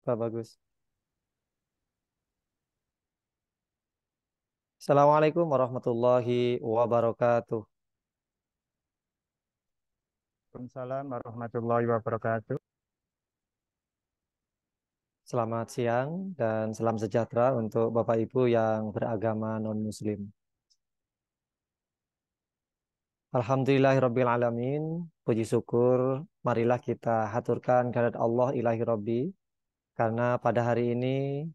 Pak Bagus. Assalamualaikum warahmatullahi wabarakatuh. Waalaikumsalam warahmatullahi wabarakatuh. Selamat siang dan salam sejahtera untuk Bapak Ibu yang beragama non-Muslim. Alhamdulillahirabbil alamin. Puji syukur marilah kita haturkan kehadirat Allah ilahi Rabbi karena pada hari ini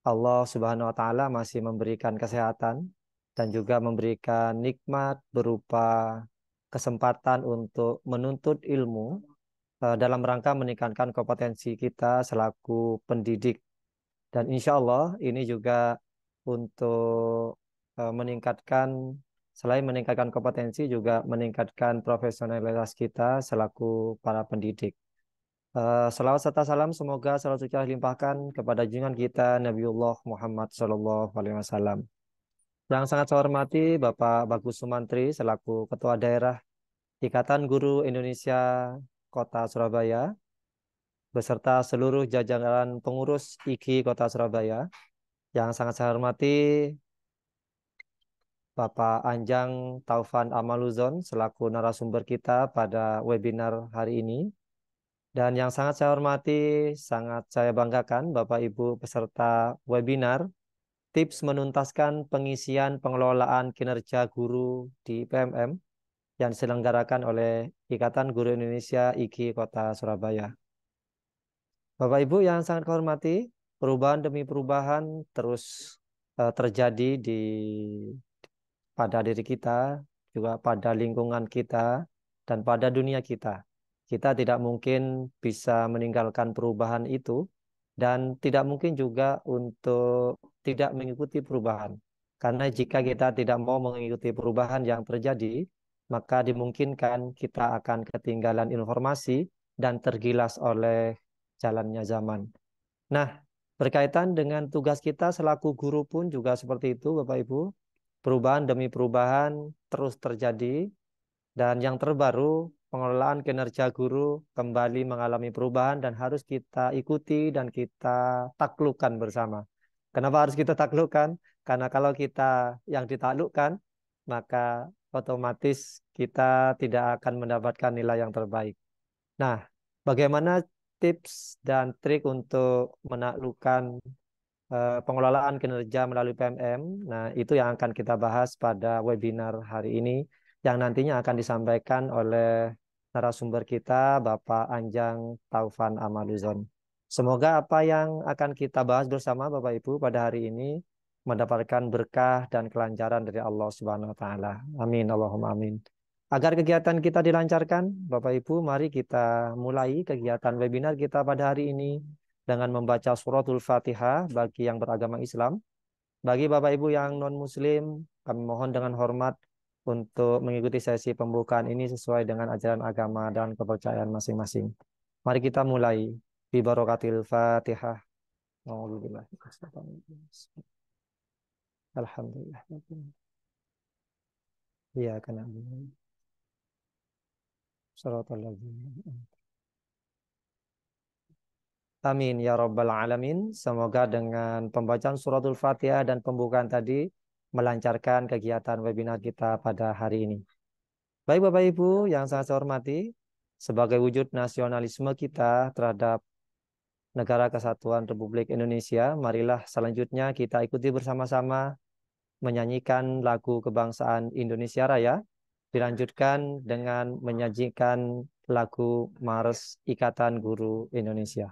Allah Subhanahu wa taala masih memberikan kesehatan dan juga memberikan nikmat berupa kesempatan untuk menuntut ilmu dalam rangka meningkatkan kompetensi kita selaku pendidik. Dan insya Allah ini juga untuk meningkatkan, selain meningkatkan kompetensi, juga meningkatkan profesionalitas kita selaku para pendidik. Selawat serta salam semoga selalu tercurah limpahkan kepada junjungan kita Nabiullah Muhammad SAW. Yang sangat saya hormati Bapak Bagus Sumantri selaku Ketua Daerah Ikatan Guru Indonesia Kota Surabaya beserta seluruh jajaran pengurus IKI Kota Surabaya. Yang sangat saya hormati Bapak Anjang Taufan Amaluzon selaku narasumber kita pada webinar hari ini. Dan yang sangat saya hormati, sangat saya banggakan Bapak Ibu peserta webinar tips menuntaskan pengisian pengelolaan kinerja guru di PMM yang diselenggarakan oleh Ikatan Guru Indonesia IKI Kota Surabaya. Bapak Ibu yang sangat saya hormati, perubahan demi perubahan terus terjadi pada diri kita, juga pada lingkungan kita, dan pada dunia kita. Kita tidak mungkin bisa meninggalkan perubahan itu, dan tidak mungkin juga untuk tidak mengikuti perubahan. Karena jika kita tidak mau mengikuti perubahan yang terjadi, maka dimungkinkan kita akan ketinggalan informasi dan tergilas oleh jalannya zaman. Nah, berkaitan dengan tugas kita selaku guru pun juga seperti itu, Bapak Ibu. Perubahan demi perubahan terus terjadi dan yang terbaru pengelolaan kinerja guru kembali mengalami perubahan dan harus kita ikuti dan kita taklukkan bersama. Kenapa harus kita taklukkan? Karena kalau kita yang ditaklukkan, maka otomatis kita tidak akan mendapatkan nilai yang terbaik. Nah, bagaimana tips dan trik untuk menaklukkan pengelolaan kinerja melalui PMM. Nah, itu yang akan kita bahas pada webinar hari ini yang nantinya akan disampaikan oleh narasumber kita Bapak Anjang Taufan Amaluzon. Semoga apa yang akan kita bahas bersama Bapak Ibu pada hari ini mendapatkan berkah dan kelancaran dari Allah Subhanahu wa taala. Amin Allahumma amin. Agar kegiatan kita dilancarkan, Bapak Ibu, mari kita mulai kegiatan webinar kita pada hari ini dengan membaca suratul Fatihah bagi yang beragama Islam. Bagi Bapak Ibu yang non-Muslim, kami mohon dengan hormat untuk mengikuti sesi pembukaan ini sesuai dengan ajaran agama dan kepercayaan masing-masing. Mari kita mulai. Bi barokatil Fatihah. Alhamdulillah. Alhamdulillah. Iya, karena suratul ladzina. Amin ya Rabbal Alamin. Semoga dengan pembacaan suratul Fatihah dan pembukaan tadi melancarkan kegiatan webinar kita pada hari ini. Baik Bapak Ibu yang sangat saya hormati, sebagai wujud nasionalisme kita terhadap Negara Kesatuan Republik Indonesia, marilah selanjutnya kita ikuti bersama-sama menyanyikan lagu kebangsaan Indonesia Raya, dilanjutkan dengan menyajikan lagu Mars Ikatan Guru Indonesia.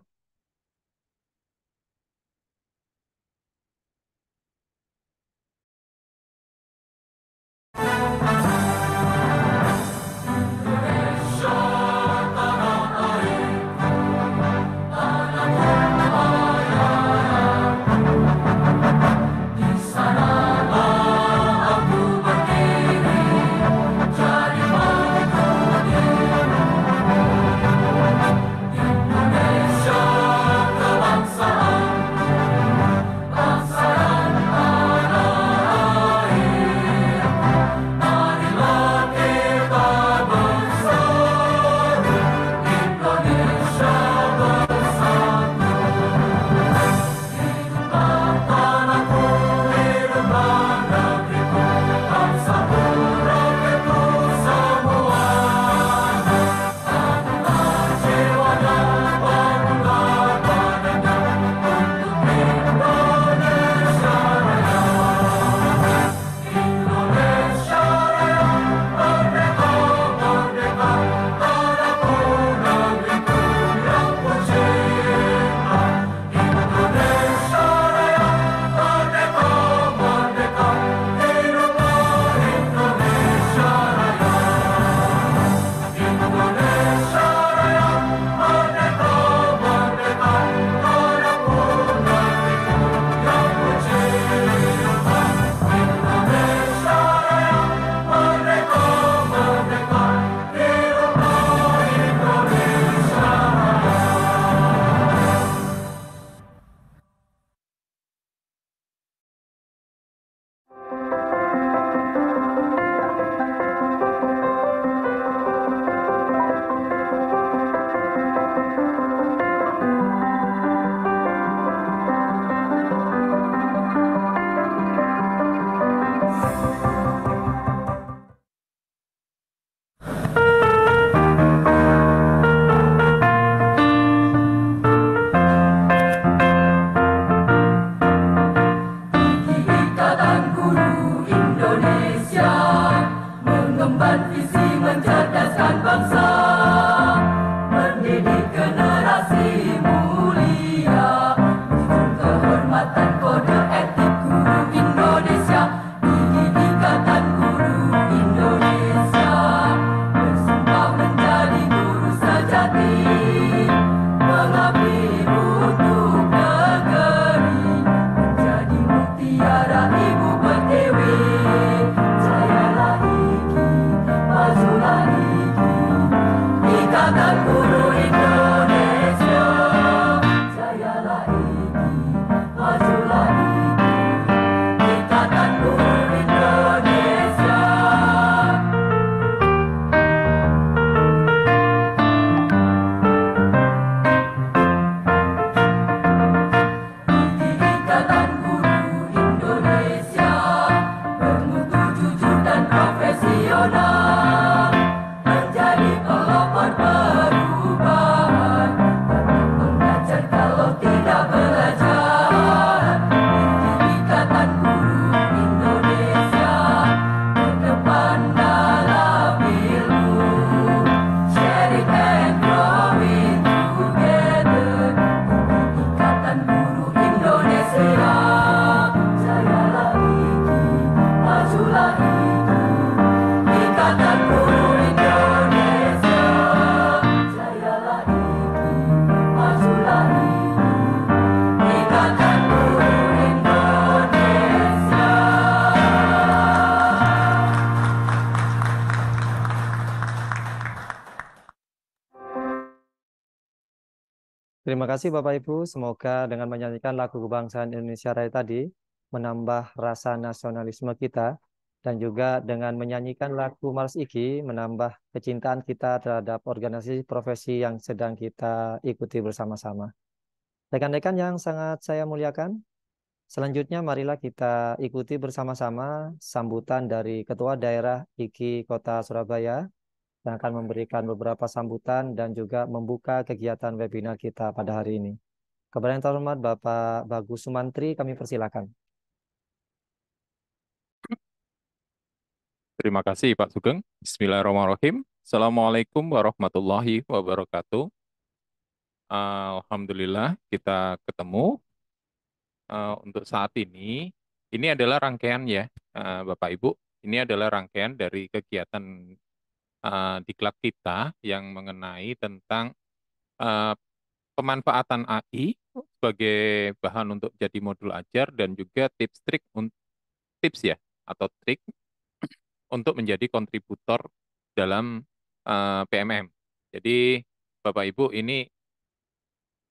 Terima kasih Bapak Ibu. Semoga dengan menyanyikan lagu kebangsaan Indonesia Raya tadi menambah rasa nasionalisme kita dan juga dengan menyanyikan lagu Mars Iki menambah kecintaan kita terhadap organisasi profesi yang sedang kita ikuti bersama-sama. Rekan-rekan yang sangat saya muliakan, selanjutnya marilah kita ikuti bersama-sama sambutan dari Ketua Daerah IKI Kota Surabaya yang akan memberikan beberapa sambutan dan juga membuka kegiatan webinar kita pada hari ini. Kepada yang terhormat Bapak Bagus Sumantri, kami persilakan. Terima kasih Pak Sugeng. Bismillahirrahmanirrahim. Assalamualaikum warahmatullahi wabarakatuh. Alhamdulillah kita ketemu untuk saat ini. Ini adalah rangkaian ya, Bapak Ibu. Ini adalah rangkaian dari kegiatan diklat kita yang mengenai tentang eh, pemanfaatan AI sebagai bahan untuk jadi modul ajar dan juga tips ya atau trik untuk menjadi kontributor dalam PMM. Jadi Bapak Ibu ini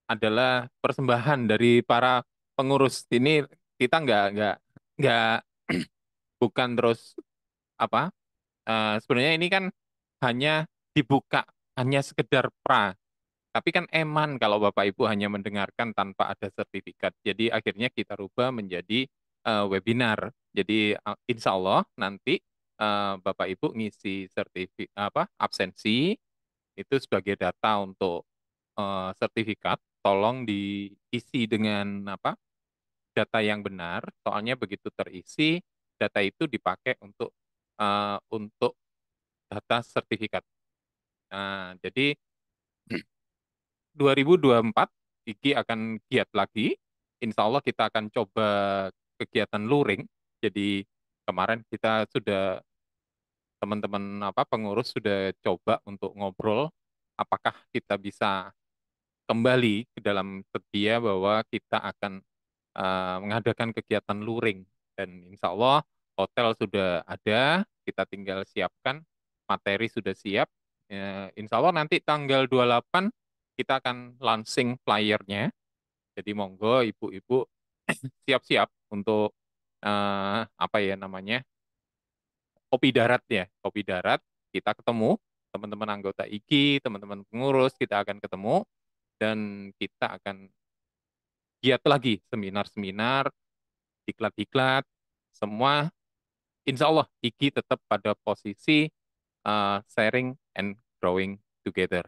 adalah persembahan dari para pengurus. Ini kita nggak bukan terus apa? Sebenarnya ini kan hanya dibuka, hanya sekedar tapi kan eman kalau Bapak Ibu hanya mendengarkan tanpa ada sertifikat. Jadi akhirnya kita rubah menjadi webinar. Jadi insya Allah nanti Bapak Ibu ngisi absensi itu sebagai data untuk sertifikat. Tolong diisi dengan data yang benar. Soalnya begitu terisi data itu dipakai untuk data sertifikat. Nah, jadi 2024 IKI akan giat lagi. Insya Allah kita akan coba kegiatan luring. Jadi kemarin kita sudah teman-teman pengurus sudah coba untuk ngobrol apakah kita bisa kembali ke dalam sedia bahwa kita akan mengadakan kegiatan luring dan insya Allah hotel sudah ada, kita tinggal siapkan, materi sudah siap. Insya Allah nanti tanggal 28 kita akan launching flyernya. Jadi monggo ibu-ibu siap-siap untuk apa ya namanya kopi darat ya, kopi darat. Kita ketemu teman-teman anggota IKI, teman-teman pengurus kita akan ketemu dan kita akan giat lagi seminar-seminar, diklat-diklat, semua insya Allah IKI tetap pada posisi sharing and growing together.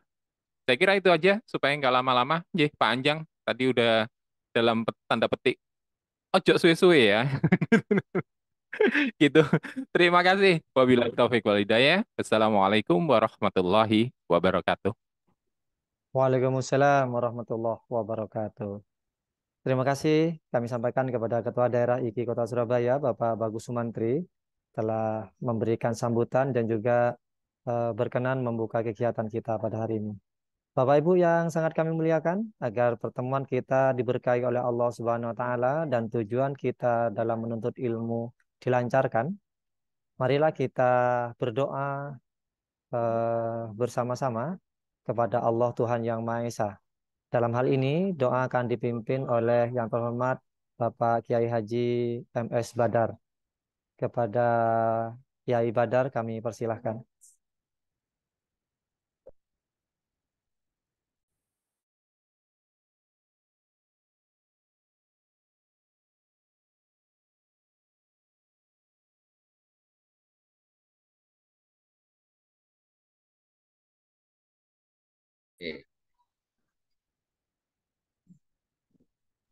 Saya kira itu aja supaya nggak lama-lama. Pak Anjang tadi udah dalam tanda petik ojo suwe-suwe ya. Gitu. Terima kasih. Wabillahi taufiq wal hidayah. Assalamualaikum warahmatullahi wabarakatuh. Waalaikumsalam warahmatullahi wabarakatuh. Terima kasih kami sampaikan kepada Ketua Daerah IKI Kota Surabaya, Bapak Bagus Sumantri, telah memberikan sambutan dan juga berkenan membuka kegiatan kita pada hari ini. Bapak Ibu yang sangat kami muliakan, agar pertemuan kita diberkahi oleh Allah Subhanahu wa taala dan tujuan kita dalam menuntut ilmu dilancarkan, marilah kita berdoa bersama-sama kepada Allah Tuhan Yang Maha Esa. Dalam hal ini, doa akan dipimpin oleh Yang Terhormat Bapak Kiai Haji MS Badar. Kepada Kiai Badar kami persilahkan. Oke.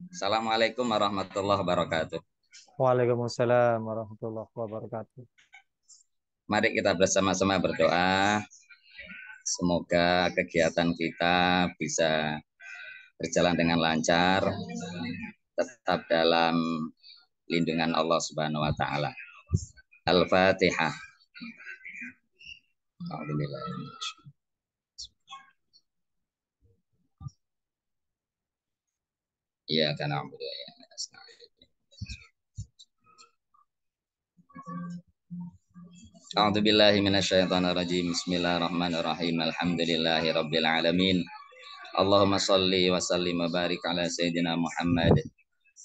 Assalamualaikum warahmatullahi wabarakatuh. Waalaikumsalam warahmatullahi wabarakatuh. Mari kita bersama-sama berdoa. Semoga kegiatan kita bisa berjalan dengan lancar, tetap dalam lindungan Allah Subhanahu wa taala. Al-Fatihah. Alhamdulillah. Iya karena A'udzu billahi minasyaitonir rajim. Bismillahirrahmanirrahim. Alhamdulillahirabbil alamin. Allahumma salli wa sallim wa barik ala Sayyidina Muhammad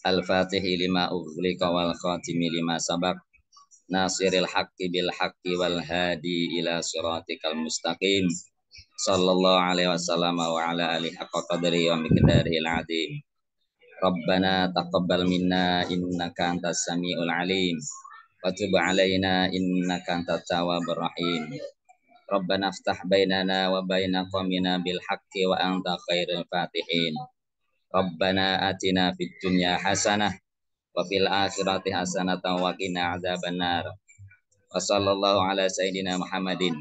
al-fatihi lima ughliqa wal khatimi lima sabaq nasiril haqqi bil haqqi wal hadi ila siratikal mustaqim sallallahu alaihi wasallam wa ala alihi haqqa qadri wa miqdarihil azim. Rabbana taqabbal minna innaka antas samiul alim wa tub alaina innaka antat tawwabur rahim. Rabbana aftah bainana wa baina qaumina bil haqqi wa anta khairul fatihin. Rabbana atina fid dunya hasanah wa fil akhirati hasanah wa qina adzabannar. Wa sallallahu ala sayyidina Muhammadin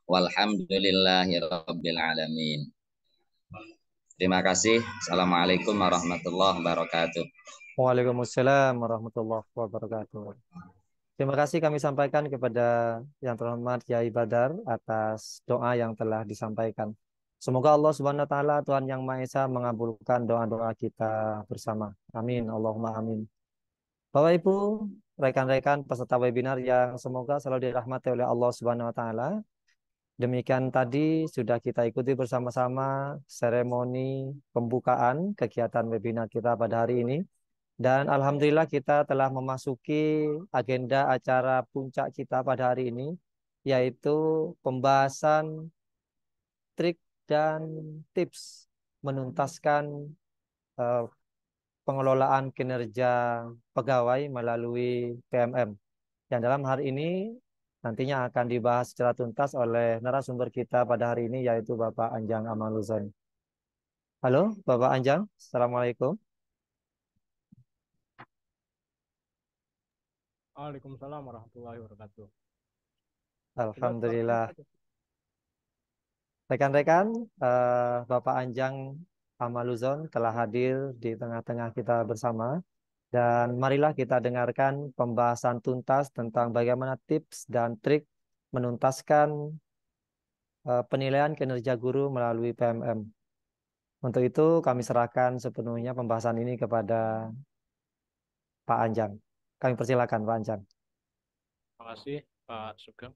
walhamdulillahi rabbil alamin. Terima kasih. Assalamualaikum warahmatullahi wabarakatuh. Waalaikumsalam warahmatullahi wabarakatuh. Terima kasih kami sampaikan kepada yang terhormat Kiai Badar atas doa yang telah disampaikan. Semoga Allah Subhanahu wa taala Tuhan yang Maha Esa mengabulkan doa-doa kita bersama. Amin. Allahumma amin. Bapak Ibu, rekan-rekan peserta webinar yang semoga selalu dirahmati oleh Allah Subhanahu wa taala. Demikian tadi sudah kita ikuti bersama-sama seremoni pembukaan kegiatan webinar kita pada hari ini. Dan alhamdulillah kita telah memasuki agenda acara puncak kita pada hari ini, yaitu pembahasan trik dan tips menuntaskan eh, pengelolaan kinerja pegawai melalui PMM. Yang dalam hari ini nantinya akan dibahas secara tuntas oleh narasumber kita pada hari ini, yaitu Bapak Anjang Amaluzon. Halo, Bapak Anjang. Assalamualaikum. Waalaikumsalam warahmatullahi wabarakatuh. Alhamdulillah. Rekan-rekan, Bapak Anjang Amaluzon telah hadir di tengah-tengah kita bersama. Dan marilah kita dengarkan pembahasan tuntas tentang bagaimana tips dan trik menuntaskan penilaian kinerja guru melalui PMM. Untuk itu kami serahkan sepenuhnya pembahasan ini kepada Pak Anjang. Kami persilakan Pak Anjang. Terima kasih Pak Sugeng.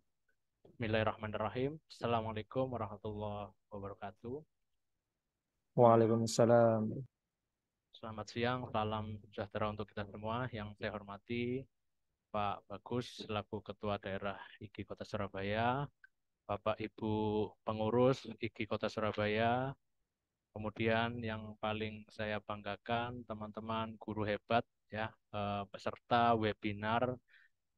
Bismillahirrahmanirrahim. Assalamualaikum warahmatullahi wabarakatuh. Waalaikumsalam. Selamat siang, salam sejahtera untuk kita semua. Yang saya hormati Pak Bagus selaku Ketua Daerah IKI Kota Surabaya, Bapak Ibu pengurus IKI Kota Surabaya, kemudian yang paling saya banggakan teman-teman guru hebat ya, peserta webinar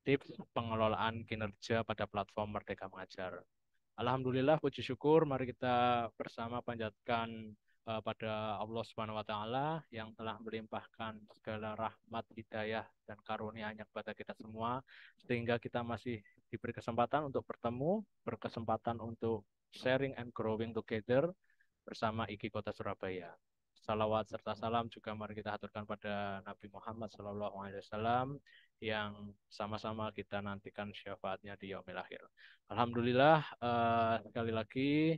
tips pengelolaan kinerja pada platform Merdeka Mengajar. Alhamdulillah, puji syukur, mari kita bersama panjatkan pada Allah Subhanahu wa taala yang telah melimpahkan segala rahmat, hidayah dan karunia-Nya kepada kita semua sehingga kita masih diberi kesempatan untuk bertemu, berkesempatan untuk sharing and growing together bersama IKI Kota Surabaya. Salawat serta salam juga mari kita haturkan pada Nabi Muhammad SAW yang sama-sama kita nantikan syafaatnya di yaumil akhir. Alhamdulillah, sekali lagi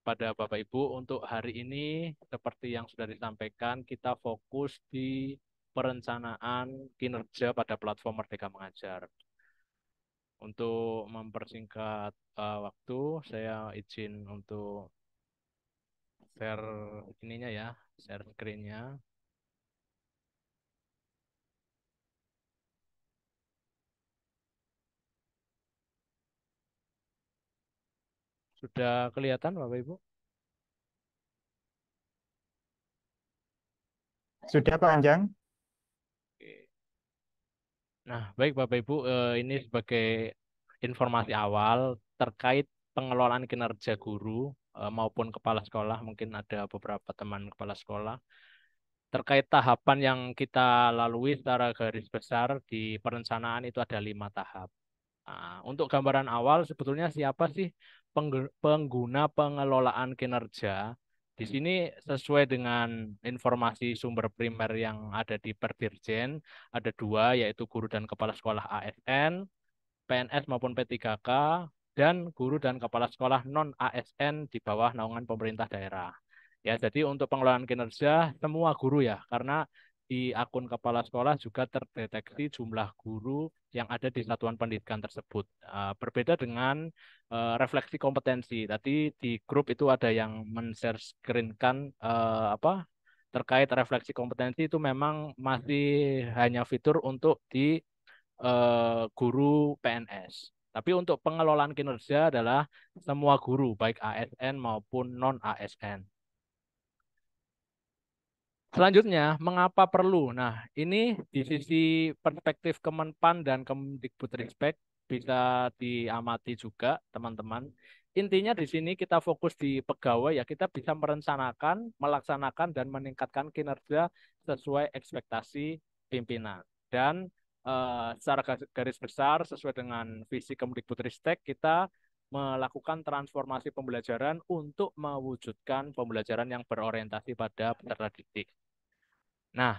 pada Bapak Ibu untuk hari ini seperti yang sudah disampaikan kita fokus di perencanaan kinerja pada platform Merdeka Mengajar. Untuk mempersingkat waktu, saya izin untuk share ininya ya, share screen-nya. Sudah kelihatan Bapak Ibu? Sudah Pak Anjang? Oke. Nah, baik Bapak Ibu, ini sebagai informasi awal terkait pengelolaan kinerja guru maupun kepala sekolah, mungkin ada beberapa teman kepala sekolah terkait tahapan yang kita lalui secara garis besar di perencanaan itu ada 5 tahap. Nah, untuk gambaran awal sebetulnya siapa sih pengguna pengelolaan kinerja? Di sini sesuai dengan informasi sumber primer yang ada di Perdirjen, ada 2 yaitu guru dan kepala sekolah ASN, PNS maupun P3K, dan guru dan kepala sekolah non-ASN di bawah naungan pemerintah daerah. Ya, jadi untuk pengelolaan kinerja semua guru ya, karena di akun kepala sekolah juga terdeteksi jumlah guru yang ada di satuan pendidikan tersebut. Berbeda dengan refleksi kompetensi. Tadi di grup itu ada yang men-share screen-kan terkait refleksi kompetensi itu memang masih hanya fitur untuk di guru PNS. Tapi untuk pengelolaan kinerja adalah semua guru, baik ASN maupun non-ASN. Selanjutnya, mengapa perlu? Nah, ini di sisi perspektif Kemenpan dan Kemdikbudristek bisa diamati juga, teman-teman. Intinya di sini kita fokus di pegawai, ya kita bisa merencanakan, melaksanakan, dan meningkatkan kinerja sesuai ekspektasi pimpinan. Dan secara garis besar, sesuai dengan visi Kemdikbudristek, kita melakukan transformasi pembelajaran untuk mewujudkan pembelajaran yang berorientasi pada peserta didik. Nah,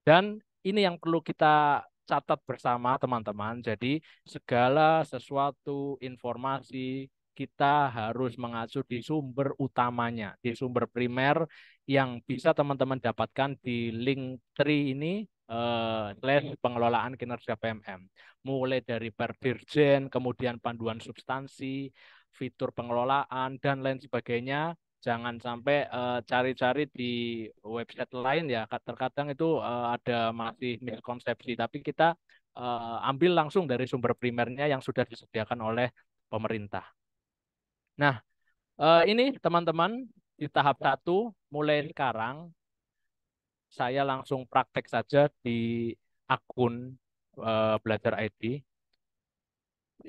dan ini yang perlu kita catat bersama teman-teman. Jadi segala sesuatu informasi kita harus mengacu di sumber utamanya, di sumber primer yang bisa teman-teman dapatkan di link 3 ini, pengelolaan kinerja PMM. Mulai dari Perdirjen, kemudian panduan substansi, fitur pengelolaan, dan lain sebagainya. Jangan sampai cari-cari di website lain ya, terkadang itu ada masih miskonsepsi, tapi kita ambil langsung dari sumber primernya yang sudah disediakan oleh pemerintah. Nah, ini teman-teman di tahap 1 mulai sekarang saya langsung praktek saja di akun Belajar ID.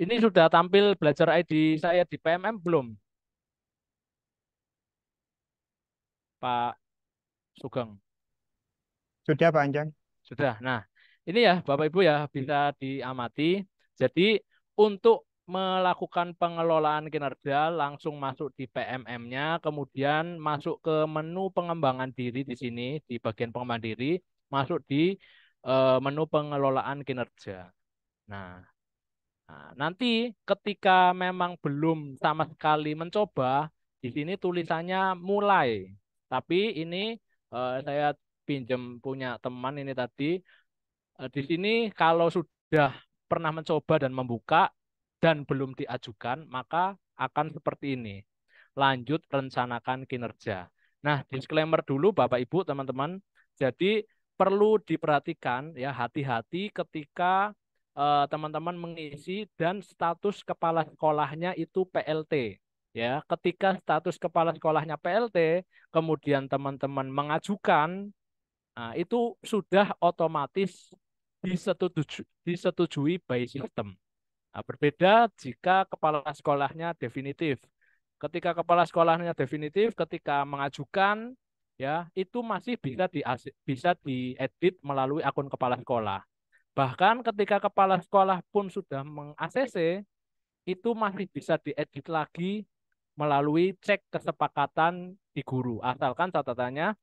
Ini sudah tampil Belajar ID saya di PMM belum, Pak Sugeng? Sudah Pak Anjang. Sudah. Nah, ini ya Bapak Ibu ya bisa diamati. Jadi untuk melakukan pengelolaan kinerja langsung masuk di PMM-nya, kemudian masuk ke menu pengembangan diri di sini, di bagian pengembangan diri, masuk di menu pengelolaan kinerja. Nah, nanti ketika memang belum sama sekali mencoba, di sini tulisannya mulai. Tapi ini saya pinjam punya teman ini tadi. Di sini kalau sudah pernah mencoba dan membuka dan belum diajukan, maka akan seperti ini. Lanjut rencanakan kinerja. Nah, disclaimer dulu Bapak Ibu, teman-teman. Jadi perlu diperhatikan ya, hati-hati ketika teman-teman mengisi dan status kepala sekolahnya itu PLT. Ya, ketika status kepala sekolahnya PLT, kemudian teman-teman mengajukan, nah, itu sudah otomatis disetujui by system. Nah, berbeda jika kepala sekolahnya definitif. Ketika kepala sekolahnya definitif, ketika mengajukan, ya itu masih bisa diedit melalui akun kepala sekolah. Bahkan ketika kepala sekolah pun sudah meng-ACC, itu masih bisa diedit lagi melalui cek kesepakatan di guru. Asalkan catatannya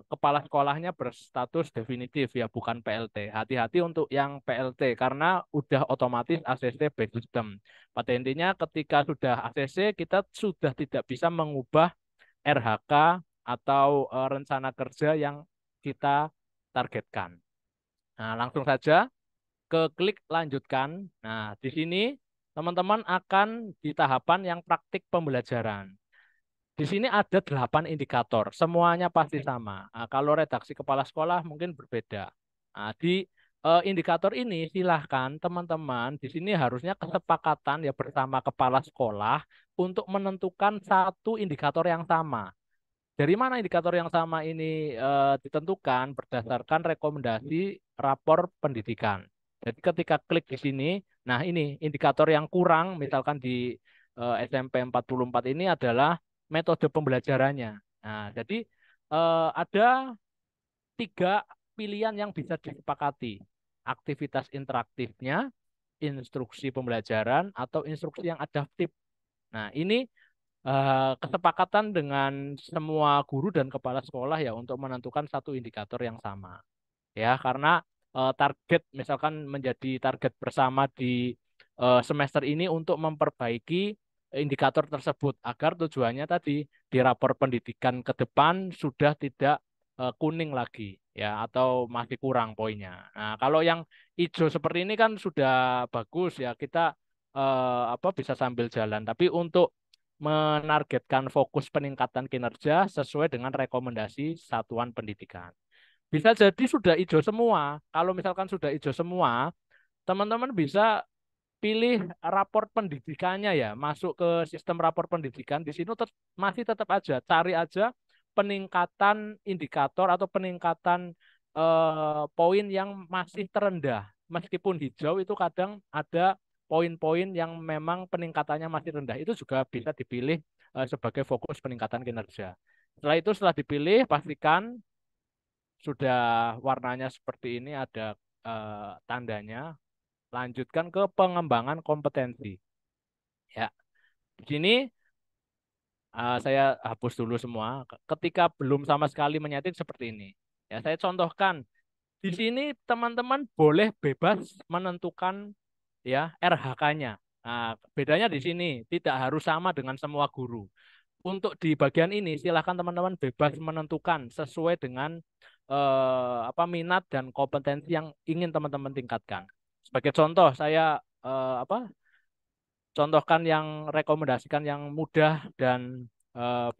kepala sekolahnya berstatus definitif ya, bukan PLT. Hati-hati untuk yang PLT karena udah otomatis ACC by system. Pada intinya ketika sudah ACC kita sudah tidak bisa mengubah RHK atau rencana kerja yang kita targetkan. Nah, langsung saja ke klik lanjutkan. Nah, di sini teman-teman akan di tahapan yang praktik pembelajaran. Di sini ada 8 indikator, semuanya pasti sama. Nah, kalau redaksi kepala sekolah mungkin berbeda. Nah, di indikator ini silahkan teman-teman di sini harusnya kesepakatan ya bersama kepala sekolah untuk menentukan satu indikator yang sama. Dari mana indikator yang sama ini ditentukan berdasarkan rekomendasi rapor pendidikan. Jadi ketika klik di sini, nah ini indikator yang kurang, misalkan di SMP 44 ini adalah metode pembelajarannya. Nah, jadi ada 3 pilihan yang bisa disepakati. Aktivitas interaktifnya, instruksi pembelajaran, atau instruksi yang adaptif. Nah, ini kesepakatan dengan semua guru dan kepala sekolah ya untuk menentukan satu indikator yang sama. Ya, karena target misalkan menjadi target bersama di semester ini untuk memperbaiki indikator tersebut agar tujuannya tadi di rapor pendidikan ke depan sudah tidak kuning lagi ya, atau masih kurang poinnya. Nah, kalau yang hijau seperti ini kan sudah bagus ya, kita bisa sambil jalan. Tapi untuk menargetkan fokus peningkatan kinerja sesuai dengan rekomendasi satuan pendidikan. Bisa jadi sudah hijau semua. Kalau misalkan sudah hijau semua, teman-teman bisa pilih raport pendidikannya ya, masuk ke sistem raport pendidikan. Di sini masih tetap aja cari aja peningkatan indikator atau peningkatan poin yang masih terendah. Meskipun hijau itu kadang ada poin-poin yang memang peningkatannya masih rendah. Itu juga bisa dipilih sebagai fokus peningkatan kinerja. Setelah dipilih, pastikan sudah warnanya seperti ini, ada tandanya. Lanjutkan ke pengembangan kompetensi. Ya, di sini saya hapus dulu semua. Ketika belum sama sekali menyeting seperti ini. Ya, saya contohkan. Di sini teman-teman boleh bebas menentukan ya RH-nya. Nah, bedanya di sini tidak harus sama dengan semua guru. Untuk di bagian ini silakan teman-teman bebas menentukan sesuai dengan minat dan kompetensi yang ingin teman-teman tingkatkan. Sebagai contoh, saya contohkan yang rekomendasikan yang mudah dan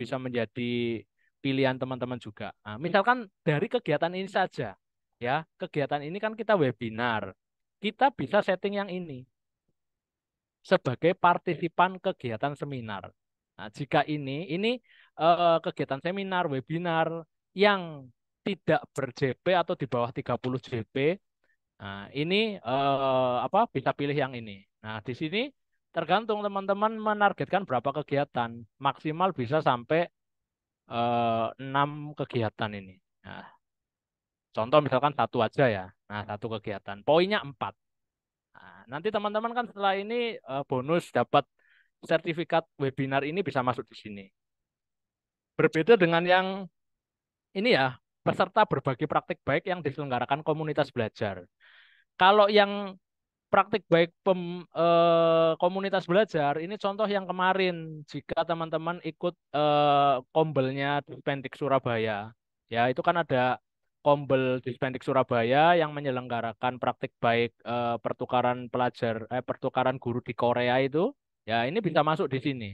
bisa menjadi pilihan teman-teman juga. Nah, misalkan dari kegiatan ini saja, ya kegiatan ini kan kita webinar, kita bisa setting yang ini sebagai partisipan kegiatan seminar. Nah, jika ini kegiatan seminar, webinar yang tidak ber-JP atau di bawah 30 JP, nah, ini bisa pilih yang ini. Nah, di sini tergantung teman-teman menargetkan berapa kegiatan. Maksimal bisa sampai 6 kegiatan ini. Nah, contoh misalkan satu aja ya. Nah, satu kegiatan. Poinnya 4. Nah, nanti teman-teman kan setelah ini bonus dapat sertifikat webinar ini bisa masuk di sini. Berbeda dengan yang ini ya, peserta berbagi praktik baik yang diselenggarakan komunitas belajar. Kalau yang praktik baik komunitas belajar, ini contoh yang kemarin, jika teman-teman ikut kombelnya Dispendik Surabaya. Ya, itu kan ada kombel Dispendik Surabaya yang menyelenggarakan praktik baik pertukaran guru di Korea itu. Ya, ini bisa masuk di sini.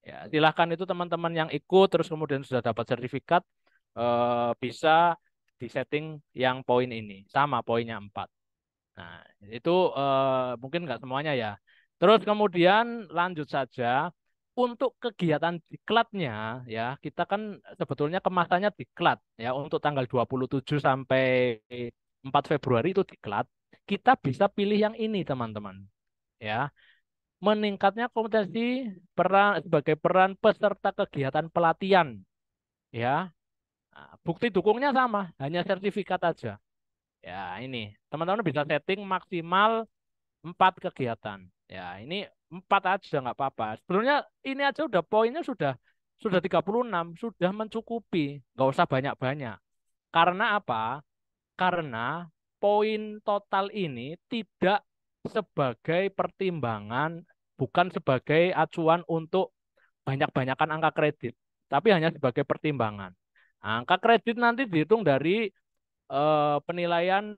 Ya, silahkan itu teman-teman yang ikut terus kemudian sudah dapat sertifikat bisa disetting yang poin ini. Sama poinnya 4. Nah, itu mungkin nggak semuanya ya. Terus kemudian lanjut saja untuk kegiatan diklatnya ya, kita kan sebetulnya kemasannya diklat ya untuk tanggal 27 sampai 4 Februari itu diklat. Kita bisa pilih yang ini teman-teman. Ya, meningkatnya kompetensi sebagai peran peserta kegiatan pelatihan ya. Nah, bukti dukungnya sama, hanya sertifikat aja. Ya, ini teman-teman bisa setting maksimal 4 kegiatan. Ya, ini 4 aja nggak apa-apa. Sebenarnya ini aja udah poinnya sudah 36, sudah mencukupi. Nggak usah banyak-banyak. Karena apa? Karena poin total ini tidak sebagai pertimbangan, bukan sebagai acuan untuk banyak-banyakan angka kredit, tapi hanya sebagai pertimbangan. Angka kredit nanti dihitung dari penilaian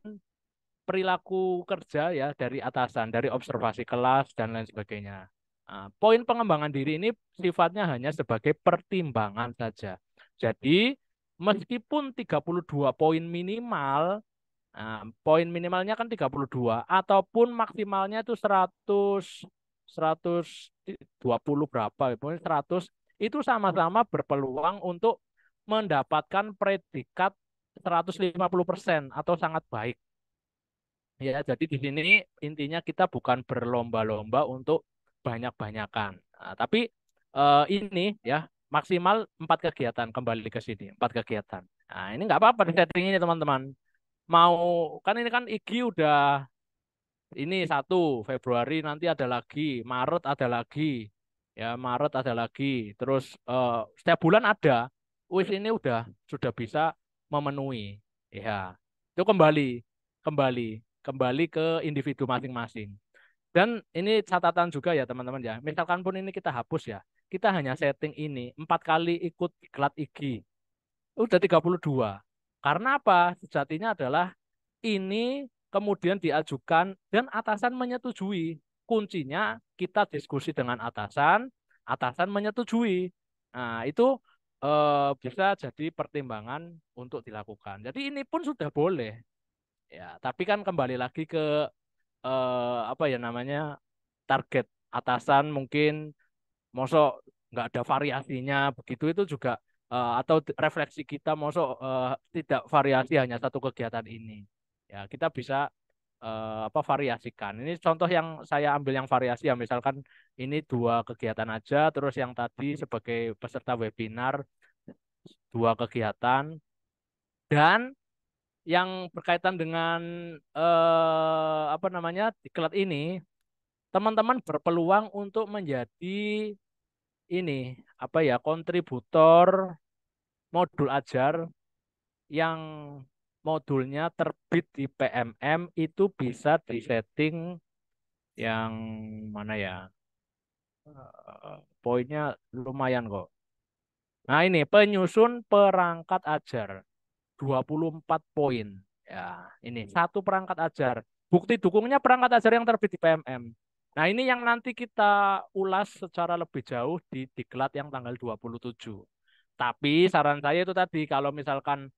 perilaku kerja ya dari atasan, dari observasi kelas dan lain sebagainya. Nah, poin pengembangan diri ini sifatnya hanya sebagai pertimbangan saja. Jadi meskipun 32 poin minimal, nah, poin minimalnya kan 32 ataupun maksimalnya itu 120 berapa, pokoknya 100 itu sama-sama berpeluang untuk mendapatkan predikat 150% atau sangat baik. Ya, jadi di sini intinya kita bukan berlomba-lomba untuk banyak-banyakan. Nah, tapi ini ya maksimal 4 kegiatan, kembali ke sini 4 kegiatan. Nah, ini nggak apa-apa di setting ini teman-teman. Mau kan ini kan IG udah ini 1 Februari, nanti ada lagi, Maret ada lagi, ya Maret ada lagi, terus setiap bulan ada. Wis ini sudah bisa memenuhi, ya itu kembali ke individu masing-masing. Dan ini catatan juga ya teman-teman ya. Misalkan pun ini kita hapus ya, kita hanya setting ini 4 kali ikut iklat IG, udah 32. Karena apa? Sejatinya adalah ini kemudian diajukan dan atasan menyetujui. Kuncinya kita diskusi dengan atasan, atasan menyetujui. Nah, itu bisa jadi pertimbangan untuk dilakukan. Jadi ini pun sudah boleh. Ya, tapi kan kembali lagi ke apa ya namanya target atasan mungkin mosok nggak ada variasinya begitu itu juga atau refleksi kita mosok tidak variasi hanya satu kegiatan ini ya kita bisa apa variasikan ini contoh yang saya ambil yang variasi ya misalkan ini 2 kegiatan aja terus yang tadi sebagai peserta webinar 2 kegiatan dan yang berkaitan dengan apa namanya diklat ini teman-teman berpeluang untuk menjadi ini apa ya kontributor modul ajar yang modulnya terbit di PMM itu bisa disetting yang mana ya poinnya lumayan kok. Nah ini penyusun perangkat ajar 24 poin. Ya, ini satu perangkat ajar. Bukti dukungnya perangkat ajar yang terbit di PMM. Nah, ini yang nanti kita ulas secara lebih jauh di diklat yang tanggal 27. Tapi saran saya itu tadi kalau misalkan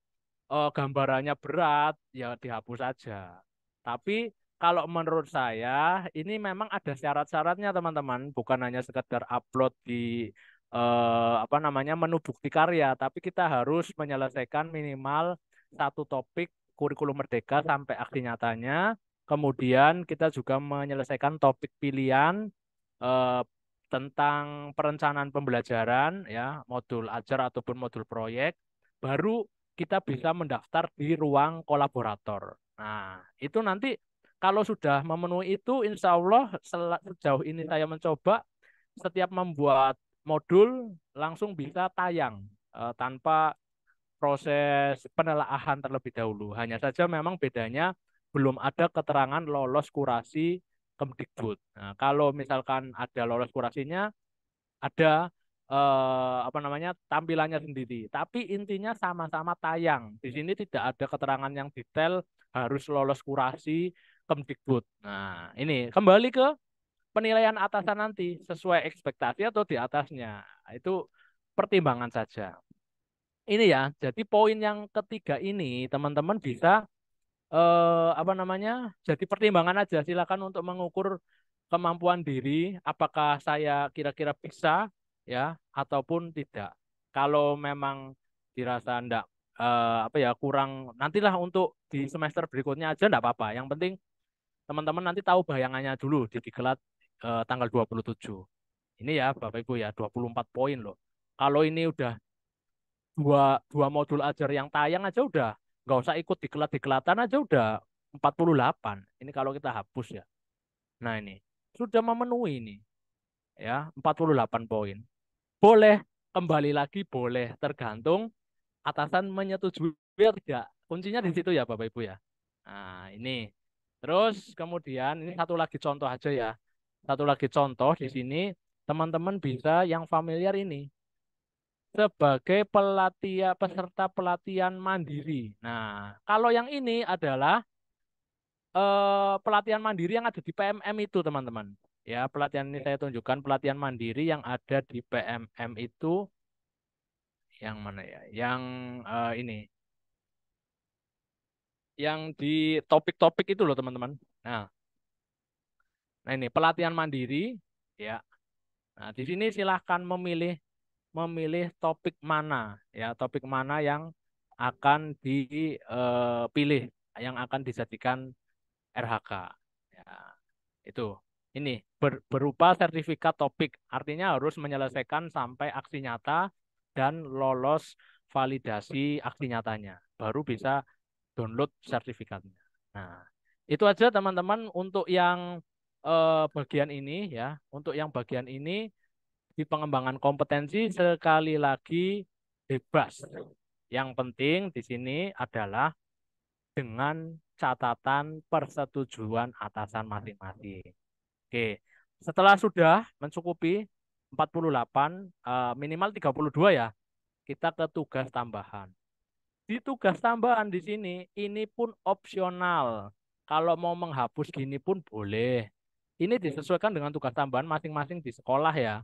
gambarannya berat ya dihapus saja. Tapi kalau menurut saya ini memang ada syarat-syaratnya teman-teman, bukan hanya sekedar upload di apa namanya menu bukti karya, tapi kita harus menyelesaikan minimal satu topik kurikulum merdeka sampai aksi nyatanya. Kemudian kita juga menyelesaikan topik pilihan eh, tentang perencanaan pembelajaran ya, modul ajar ataupun modul proyek. Baru kita bisa mendaftar di ruang kolaborator. Nah, itu nanti kalau sudah memenuhi itu, insya Allah sejauh ini saya mencoba setiap membuat modul langsung bisa tayang tanpa proses penelaahan terlebih dahulu. Hanya saja memang bedanya belum ada keterangan lolos kurasi Kemdikbud. Nah, kalau misalkan ada lolos kurasinya, ada apa namanya tampilannya sendiri. Tapi intinya sama-sama tayang. Di sini tidak ada keterangan yang detail harus lolos kurasi Kemdikbud. Nah, ini kembali ke penilaian atasan nanti sesuai ekspektasi atau di atasnya. Itu pertimbangan saja. Ini ya, jadi poin yang ketiga ini teman-teman bisa apa namanya jadi pertimbangan aja silakan untuk mengukur kemampuan diri apakah saya kira-kira bisa ya ataupun tidak kalau memang dirasa enggak apa ya kurang nantilah untuk di semester berikutnya aja enggak apa-apa yang penting teman-teman nanti tahu bayangannya dulu di diklat tanggal 27 ini ya Bapak Ibu ya 24 poin loh kalau ini udah dua modul ajar yang tayang aja udah nggak usah ikut diklat-diklatan aja udah 48. Ini kalau kita hapus ya. Nah ini sudah memenuhi ini ya 48 poin. Boleh kembali lagi boleh tergantung atasan menyetujui atau tidak. Kuncinya di situ ya Bapak Ibu ya. Nah ini terus kemudian ini satu lagi contoh aja ya. Satu lagi contoh di sini teman-teman bisa yang familiar ini sebagai peserta pelatihan mandiri. Nah, kalau yang ini adalah pelatihan mandiri yang ada di PMM itu, teman-teman. Ya, pelatihan ini saya tunjukkan pelatihan mandiri yang ada di PMM itu yang mana ya? Yang ini, yang di topik-topik itu loh, teman-teman. Nah ini pelatihan mandiri, ya. Nah, di sini silahkan memilih topik mana ya topik mana yang akan dipilih yang akan dijadikan RHK ya, itu ini berupa sertifikat topik artinya harus menyelesaikan sampai aksi nyata dan lolos validasi aksi nyatanya baru bisa download sertifikatnya. Nah itu aja teman-teman untuk yang bagian ini ya untuk yang bagian ini di pengembangan kompetensi sekali lagi bebas. Yang penting di sini adalah dengan catatan persetujuan atasan masing-masing. Oke, setelah sudah mencukupi 48, minimal 32 ya, kita ke tugas tambahan. Di Di tugas tambahan di sini, ini pun opsional. Kalau mau menghapus gini pun boleh. Ini disesuaikan dengan tugas tambahan masing-masing di sekolah ya.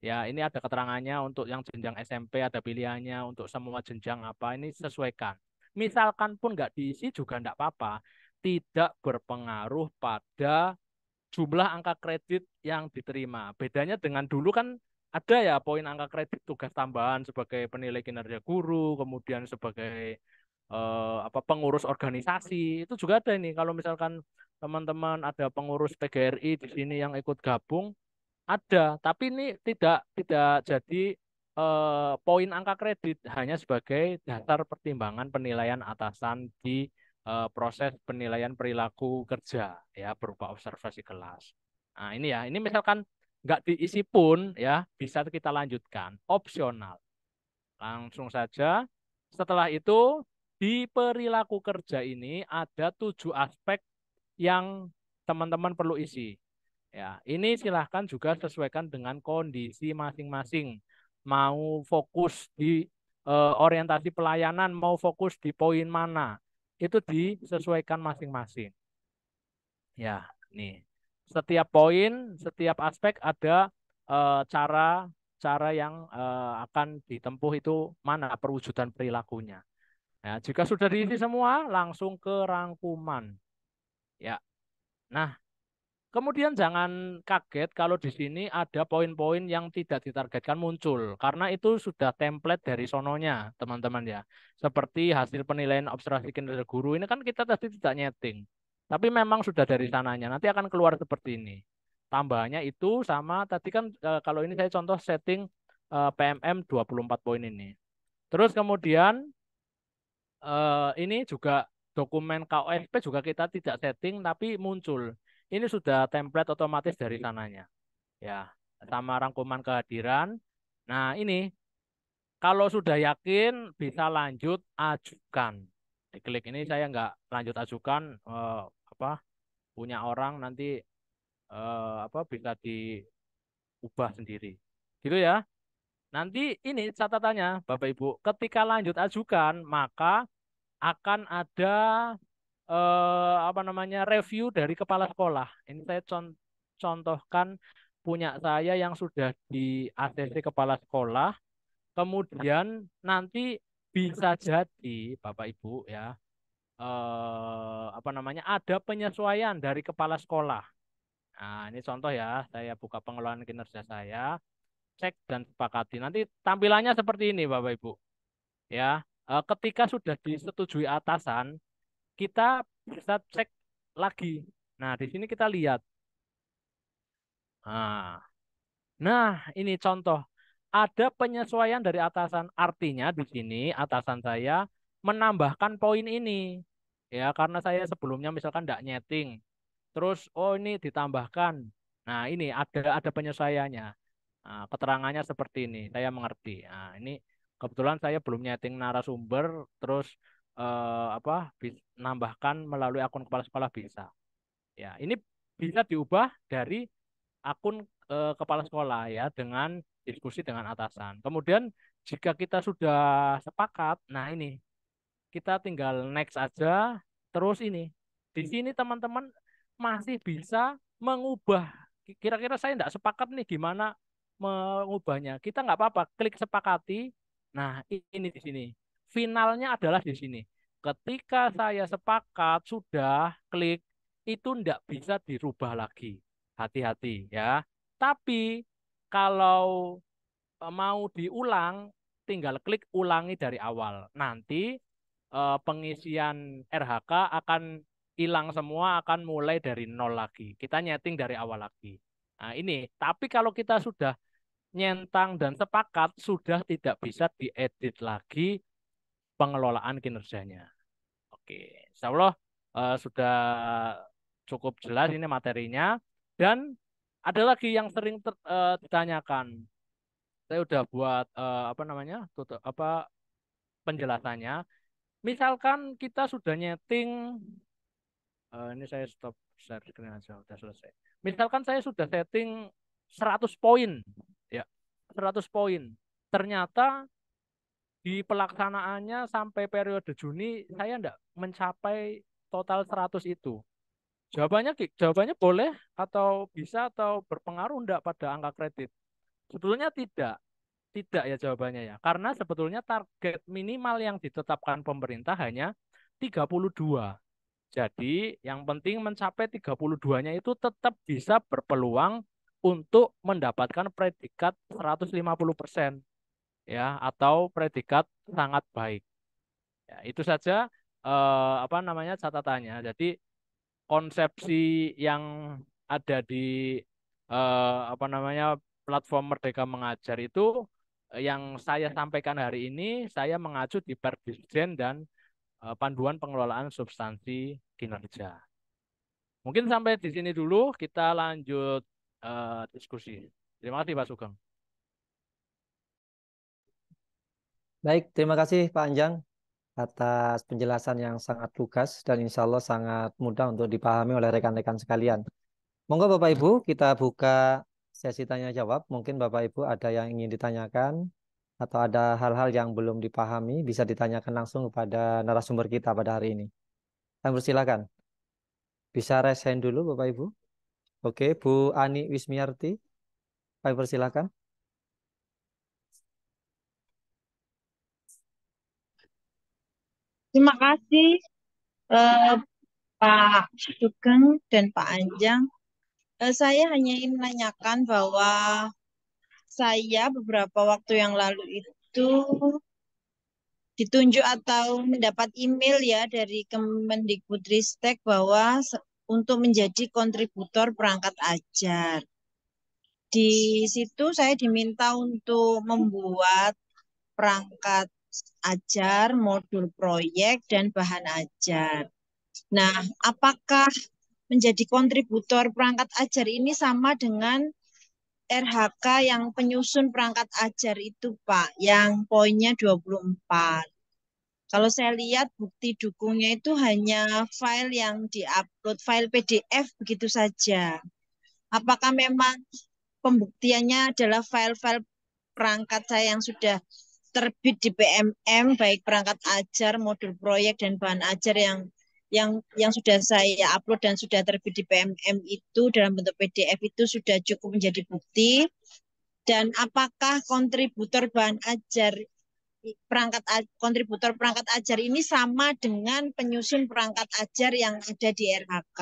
Ya, ini ada keterangannya untuk yang jenjang SMP, ada pilihannya untuk semua jenjang apa, ini sesuaikan. Misalkan pun nggak diisi juga nggak apa-apa. Tidak berpengaruh pada jumlah angka kredit yang diterima. Bedanya dengan dulu kan ada ya poin angka kredit tugas tambahan sebagai penilai kinerja guru, kemudian sebagai apa pengurus organisasi. Itu juga ada ini. Kalau misalkan teman-teman ada pengurus PGRI di sini yang ikut gabung, ada, tapi ini tidak jadi poin angka kredit, hanya sebagai dasar pertimbangan penilaian atasan di proses penilaian perilaku kerja ya berupa observasi kelas. Nah, ini ya, ini misalkan nggak diisi pun ya bisa kita lanjutkan, opsional. Langsung saja. Setelah itu di perilaku kerja ini ada 7 aspek yang teman-teman perlu isi. Ya, ini silahkan juga sesuaikan dengan kondisi masing-masing. Mau fokus di orientasi pelayanan, mau fokus di poin mana, itu disesuaikan masing-masing. Ya, nih. Setiap poin, setiap aspek ada cara yang akan ditempuh itu mana perwujudan perilakunya. Ya, jika sudah diisi semua, langsung ke rangkuman. Ya. Nah, kemudian jangan kaget kalau di sini ada poin-poin yang tidak ditargetkan muncul, karena itu sudah template dari sononya, teman-teman ya. Seperti hasil penilaian observasi kinerja guru ini kan kita tadi tidak nyeting, tapi memang sudah dari sananya. Nanti akan keluar seperti ini. Tambahannya itu sama tadi kan kalau ini saya contoh setting PMM 24 poin ini. Terus kemudian ini juga dokumen KOSP juga kita tidak setting tapi muncul. Ini sudah template otomatis dari sananya. Ya, sama rangkuman kehadiran. Nah, ini kalau sudah yakin bisa lanjut ajukan. Diklik ini saya nggak lanjut ajukan apa punya orang nanti apa bisa diubah sendiri. Gitu ya. Nanti ini catatannya Bapak Ibu, ketika lanjut ajukan maka akan ada apa namanya review dari kepala sekolah. Ini saya contohkan punya saya yang sudah di ACC kepala sekolah, kemudian nanti bisa jadi Bapak Ibu ya apa namanya ada penyesuaian dari kepala sekolah. Nah, ini contoh ya, saya buka pengelolaan kinerja saya, cek dan sepakati. Nanti tampilannya seperti ini Bapak Ibu. Ya, ketika sudah disetujui atasan, kita bisa cek lagi. Nah, di sini kita lihat. Nah, ini contoh. Ada penyesuaian dari atasan. Artinya di sini atasan saya menambahkan poin ini. Ya, karena saya sebelumnya misalkan tidak nyeting. Terus, oh ini ditambahkan. Nah, ini ada penyesuaiannya. Nah, keterangannya seperti ini. Saya mengerti. Nah, ini kebetulan saya belum nyeting narasumber. Terus, apa, nambahkan melalui akun kepala sekolah bisa. Ya, ini bisa diubah dari akun kepala sekolah ya dengan diskusi dengan atasan. Kemudian jika kita sudah sepakat, nah ini kita tinggal next aja. Terus ini di sini teman-teman masih bisa mengubah. Kira-kira saya tidak sepakat nih gimana mengubahnya. Kita nggak apa-apa, klik sepakati. Nah ini di sini. Finalnya adalah di sini. Ketika saya sepakat sudah klik itu tidak bisa dirubah lagi. Hati-hati ya. Tapi kalau mau diulang, tinggal klik ulangi dari awal. Nanti pengisian RHK akan hilang semua, akan mulai dari nol lagi. Kita nyeting dari awal lagi. Nah ini, tapi kalau kita sudah nyentang dan sepakat, sudah tidak bisa diedit lagi pengelolaan kinerjanya. Oke, insya Allah sudah cukup jelas ini materinya. Dan ada lagi yang sering ditanyakan. Saya udah buat apa namanya apa penjelasannya. Misalkan kita sudah nyeting, ini saya stop share screen aja, udah selesai. Misalkan saya sudah setting 100 poin, ya 100 poin. Ternyata di pelaksanaannya sampai periode Juni saya enggak mencapai total 100 itu. Jawabannya boleh atau bisa atau berpengaruh enggak pada angka kredit? Sebetulnya tidak. Tidak ya jawabannya ya. Karena sebetulnya target minimal yang ditetapkan pemerintah hanya 32. Jadi yang penting mencapai 32-nya itu tetap bisa berpeluang untuk mendapatkan predikat 150% ya atau predikat sangat baik. Ya, itu saja apa namanya catatannya. Jadi konsepsi yang ada di apa namanya platform Merdeka Mengajar itu yang saya sampaikan hari ini saya mengacu di Perdisjen dan panduan pengelolaan substansi kinerja. Mungkin sampai di sini dulu kita lanjut diskusi. Terima kasih Pak Sugeng. Baik, terima kasih Pak Anjang atas penjelasan yang sangat lugas dan insya Allah sangat mudah untuk dipahami oleh rekan-rekan sekalian. Monggo Bapak Ibu, kita buka sesi tanya jawab. Mungkin Bapak Ibu ada yang ingin ditanyakan atau ada hal-hal yang belum dipahami bisa ditanyakan langsung kepada narasumber kita pada hari ini. Kami persilakan. Bisa raise hand dulu Bapak Ibu. Oke, Bu Ani Wismiarti, kami persilakan. Terima kasih Pak Sugeng dan Pak Anjang. Saya hanya ingin menanyakan bahwa saya beberapa waktu yang lalu itu ditunjuk atau mendapat email ya dari Kemendikbudristek bahwa untuk menjadi kontributor perangkat ajar. Di situ saya diminta untuk membuat perangkat ajar, modul proyek, dan bahan ajar. Nah, apakah menjadi kontributor perangkat ajar ini sama dengan RHK yang penyusun perangkat ajar itu, Pak, yang poinnya 24. Kalau saya lihat bukti dukungnya itu hanya file yang diupload, file PDF begitu saja. Apakah memang pembuktiannya adalah file-file perangkat saya yang sudah terbit di PMM, baik perangkat ajar, modul proyek, dan bahan ajar yang sudah saya upload dan sudah terbit di PMM itu dalam bentuk PDF itu sudah cukup menjadi bukti. Dan apakah kontributor bahan ajar kontributor perangkat ajar ini sama dengan penyusun perangkat ajar yang ada di RHK?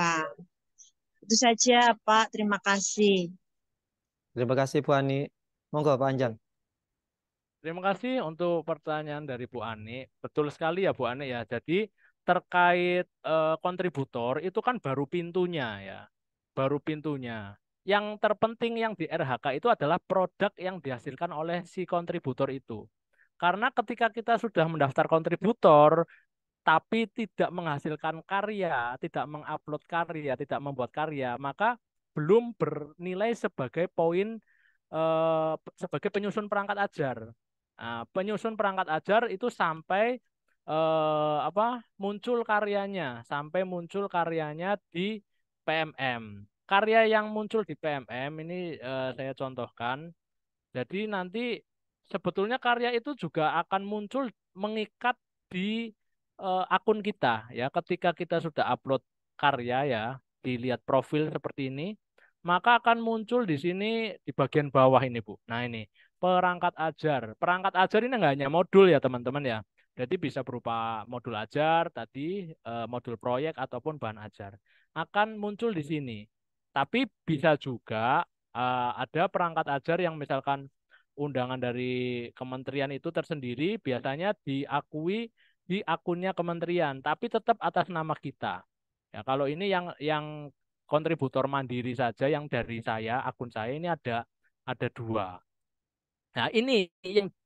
Itu saja, Pak. Terima kasih. Terima kasih Bu Ani. Monggo Pak Anjang. Terima kasih untuk pertanyaan dari Bu Ani. Betul sekali ya Bu Ani ya. Jadi terkait kontributor itu kan baru pintunya ya. Baru pintunya. Yang terpenting yang di RHK itu adalah produk yang dihasilkan oleh si kontributor itu. Karena ketika kita sudah mendaftar kontributor tapi tidak menghasilkan karya, tidak mengupload karya, tidak membuat karya, maka belum bernilai sebagai poin sebagai penyusun perangkat ajar. Nah, penyusun perangkat ajar itu sampai muncul karyanya, sampai muncul karyanya di PMM. Karya yang muncul di PMM ini saya contohkan. Jadi nanti sebetulnya karya itu juga akan muncul mengikat di akun kita ya. Ketika kita sudah upload karya ya, dilihat profil seperti ini, maka akan muncul di sini di bagian bawah ini Bu. Nah ini perangkat ajar. Perangkat ajar ini nggak hanya modul ya teman-teman ya. Jadi bisa berupa modul ajar tadi, modul proyek ataupun bahan ajar. Akan muncul di sini. Tapi bisa juga ada perangkat ajar yang misalkan undangan dari kementerian itu tersendiri biasanya diakui di akunnya kementerian, tapi tetap atas nama kita. Ya, kalau ini yang kontributor mandiri saja yang dari saya, akun saya ini ada 2. Nah, ini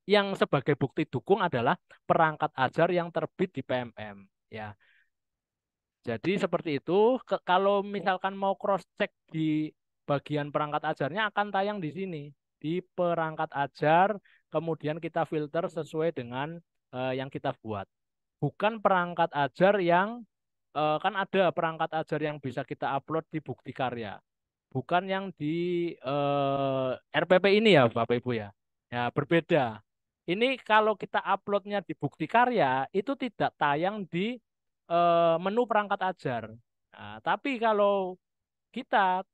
yang sebagai bukti dukung adalah perangkat ajar yang terbit di PMM, ya. Jadi seperti itu, kalau misalkan mau cross check di bagian perangkat ajarnya akan tayang di sini, di perangkat ajar, kemudian kita filter sesuai dengan yang kita buat. Bukan perangkat ajar yang kan ada perangkat ajar yang bisa kita upload di bukti karya. Bukan yang di RPP ini ya Bapak Ibu ya. Ya berbeda. ini kalau kita uploadnya di bukti karya itu tidak tayang di menu perangkat ajar. Nah, tapi kalau kita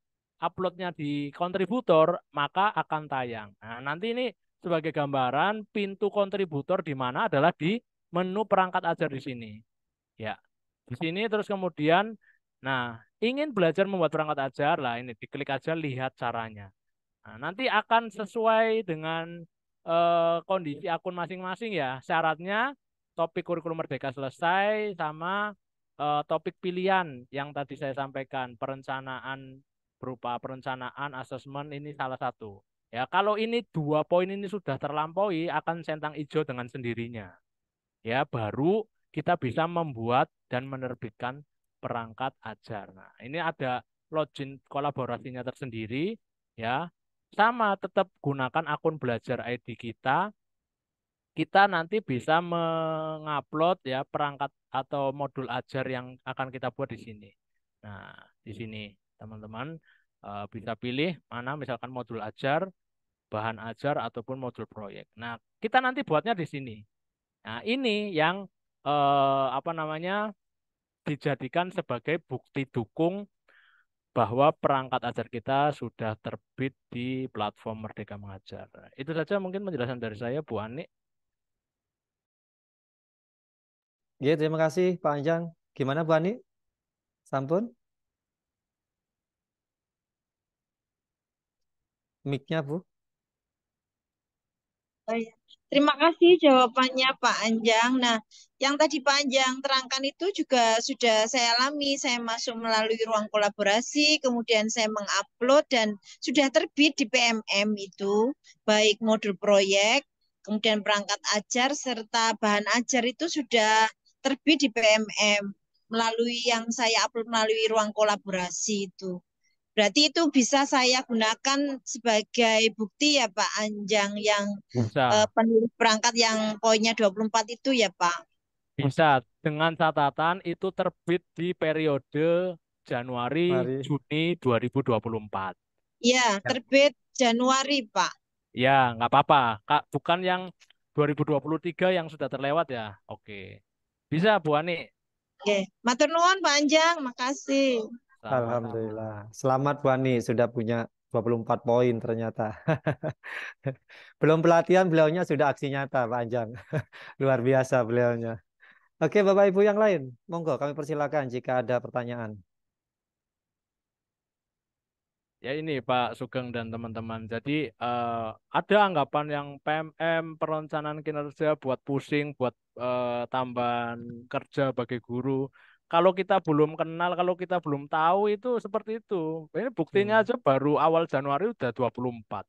uploadnya di kontributor maka akan tayang. Nah, nanti ini sebagai gambaran pintu kontributor di mana adalah di menu perangkat ajar di sini. Ya, di sini terus kemudian, nah ingin belajar membuat perangkat ajar lah ini diklik aja lihat caranya. Nah, nanti akan sesuai dengan kondisi akun masing-masing ya. Syaratnya topik kurikulum merdeka selesai sama topik pilihan yang tadi saya sampaikan, perencanaan berupa perencanaan, asesmen ini salah satu. Ya, kalau ini 2 poin ini sudah terlampaui akan centang hijau dengan sendirinya. Ya, baru kita bisa membuat dan menerbitkan perangkat ajar. Nah, ini ada login kolaborasinya tersendiri ya. Sama tetap gunakan akun belajar ID kita. Kita nanti bisa mengupload ya perangkat atau modul ajar yang akan kita buat di sini. Nah, di sini teman-teman bisa pilih mana misalkan modul ajar, bahan ajar ataupun modul proyek. Nah, kita nanti buatnya di sini. Nah, ini yang apa namanya dijadikan sebagai bukti dukung bahwa perangkat ajar kita sudah terbit di platform Merdeka Mengajar. Itu saja mungkin penjelasan dari saya, Bu Ani. Ya, terima kasih Pak Anjang. Gimana Bu Ani? Sampun? Mic-nya Bu? Oh iya. Terima kasih jawabannya Pak Anjang. Nah, yang tadi Pak Anjang terangkan itu juga sudah saya alami. Saya masuk melalui ruang kolaborasi, kemudian saya mengupload dan sudah terbit di PMM itu, baik modul proyek, kemudian perangkat ajar, serta bahan ajar itu sudah terbit di PMM melalui yang saya upload melalui ruang kolaborasi itu. Berarti itu bisa saya gunakan sebagai bukti ya Pak Anjang yang Bisa, penulis perangkat yang poinnya 24 itu ya Pak. bisa dengan catatan itu terbit di periode Januari Mari. Juni 2024. Ya, Ya, terbit Januari Pak. ya nggak apa-apa. Kak, bukan yang 2023 yang sudah terlewat ya. Oke. Bisa Bu Ani. Oke, matur nuwun Pak Anjang, makasih. Sama-sama. Alhamdulillah. Selamat Bu Ani, sudah punya 24 poin ternyata. Belum pelatihan, beliaunya sudah aksi nyata Pak Anjang. Luar biasa beliaunya. Oke, Bapak Ibu yang lain, monggo kami persilakan jika ada pertanyaan. Ya ini Pak Sugeng dan teman-teman. Jadi ada anggapan yang PMM perencanaan kinerja buat pusing, buat tambahan kerja bagi guru. Kalau kita belum kenal, kalau kita belum tahu itu seperti itu. Ini buktinya aja baru awal Januari udah 24.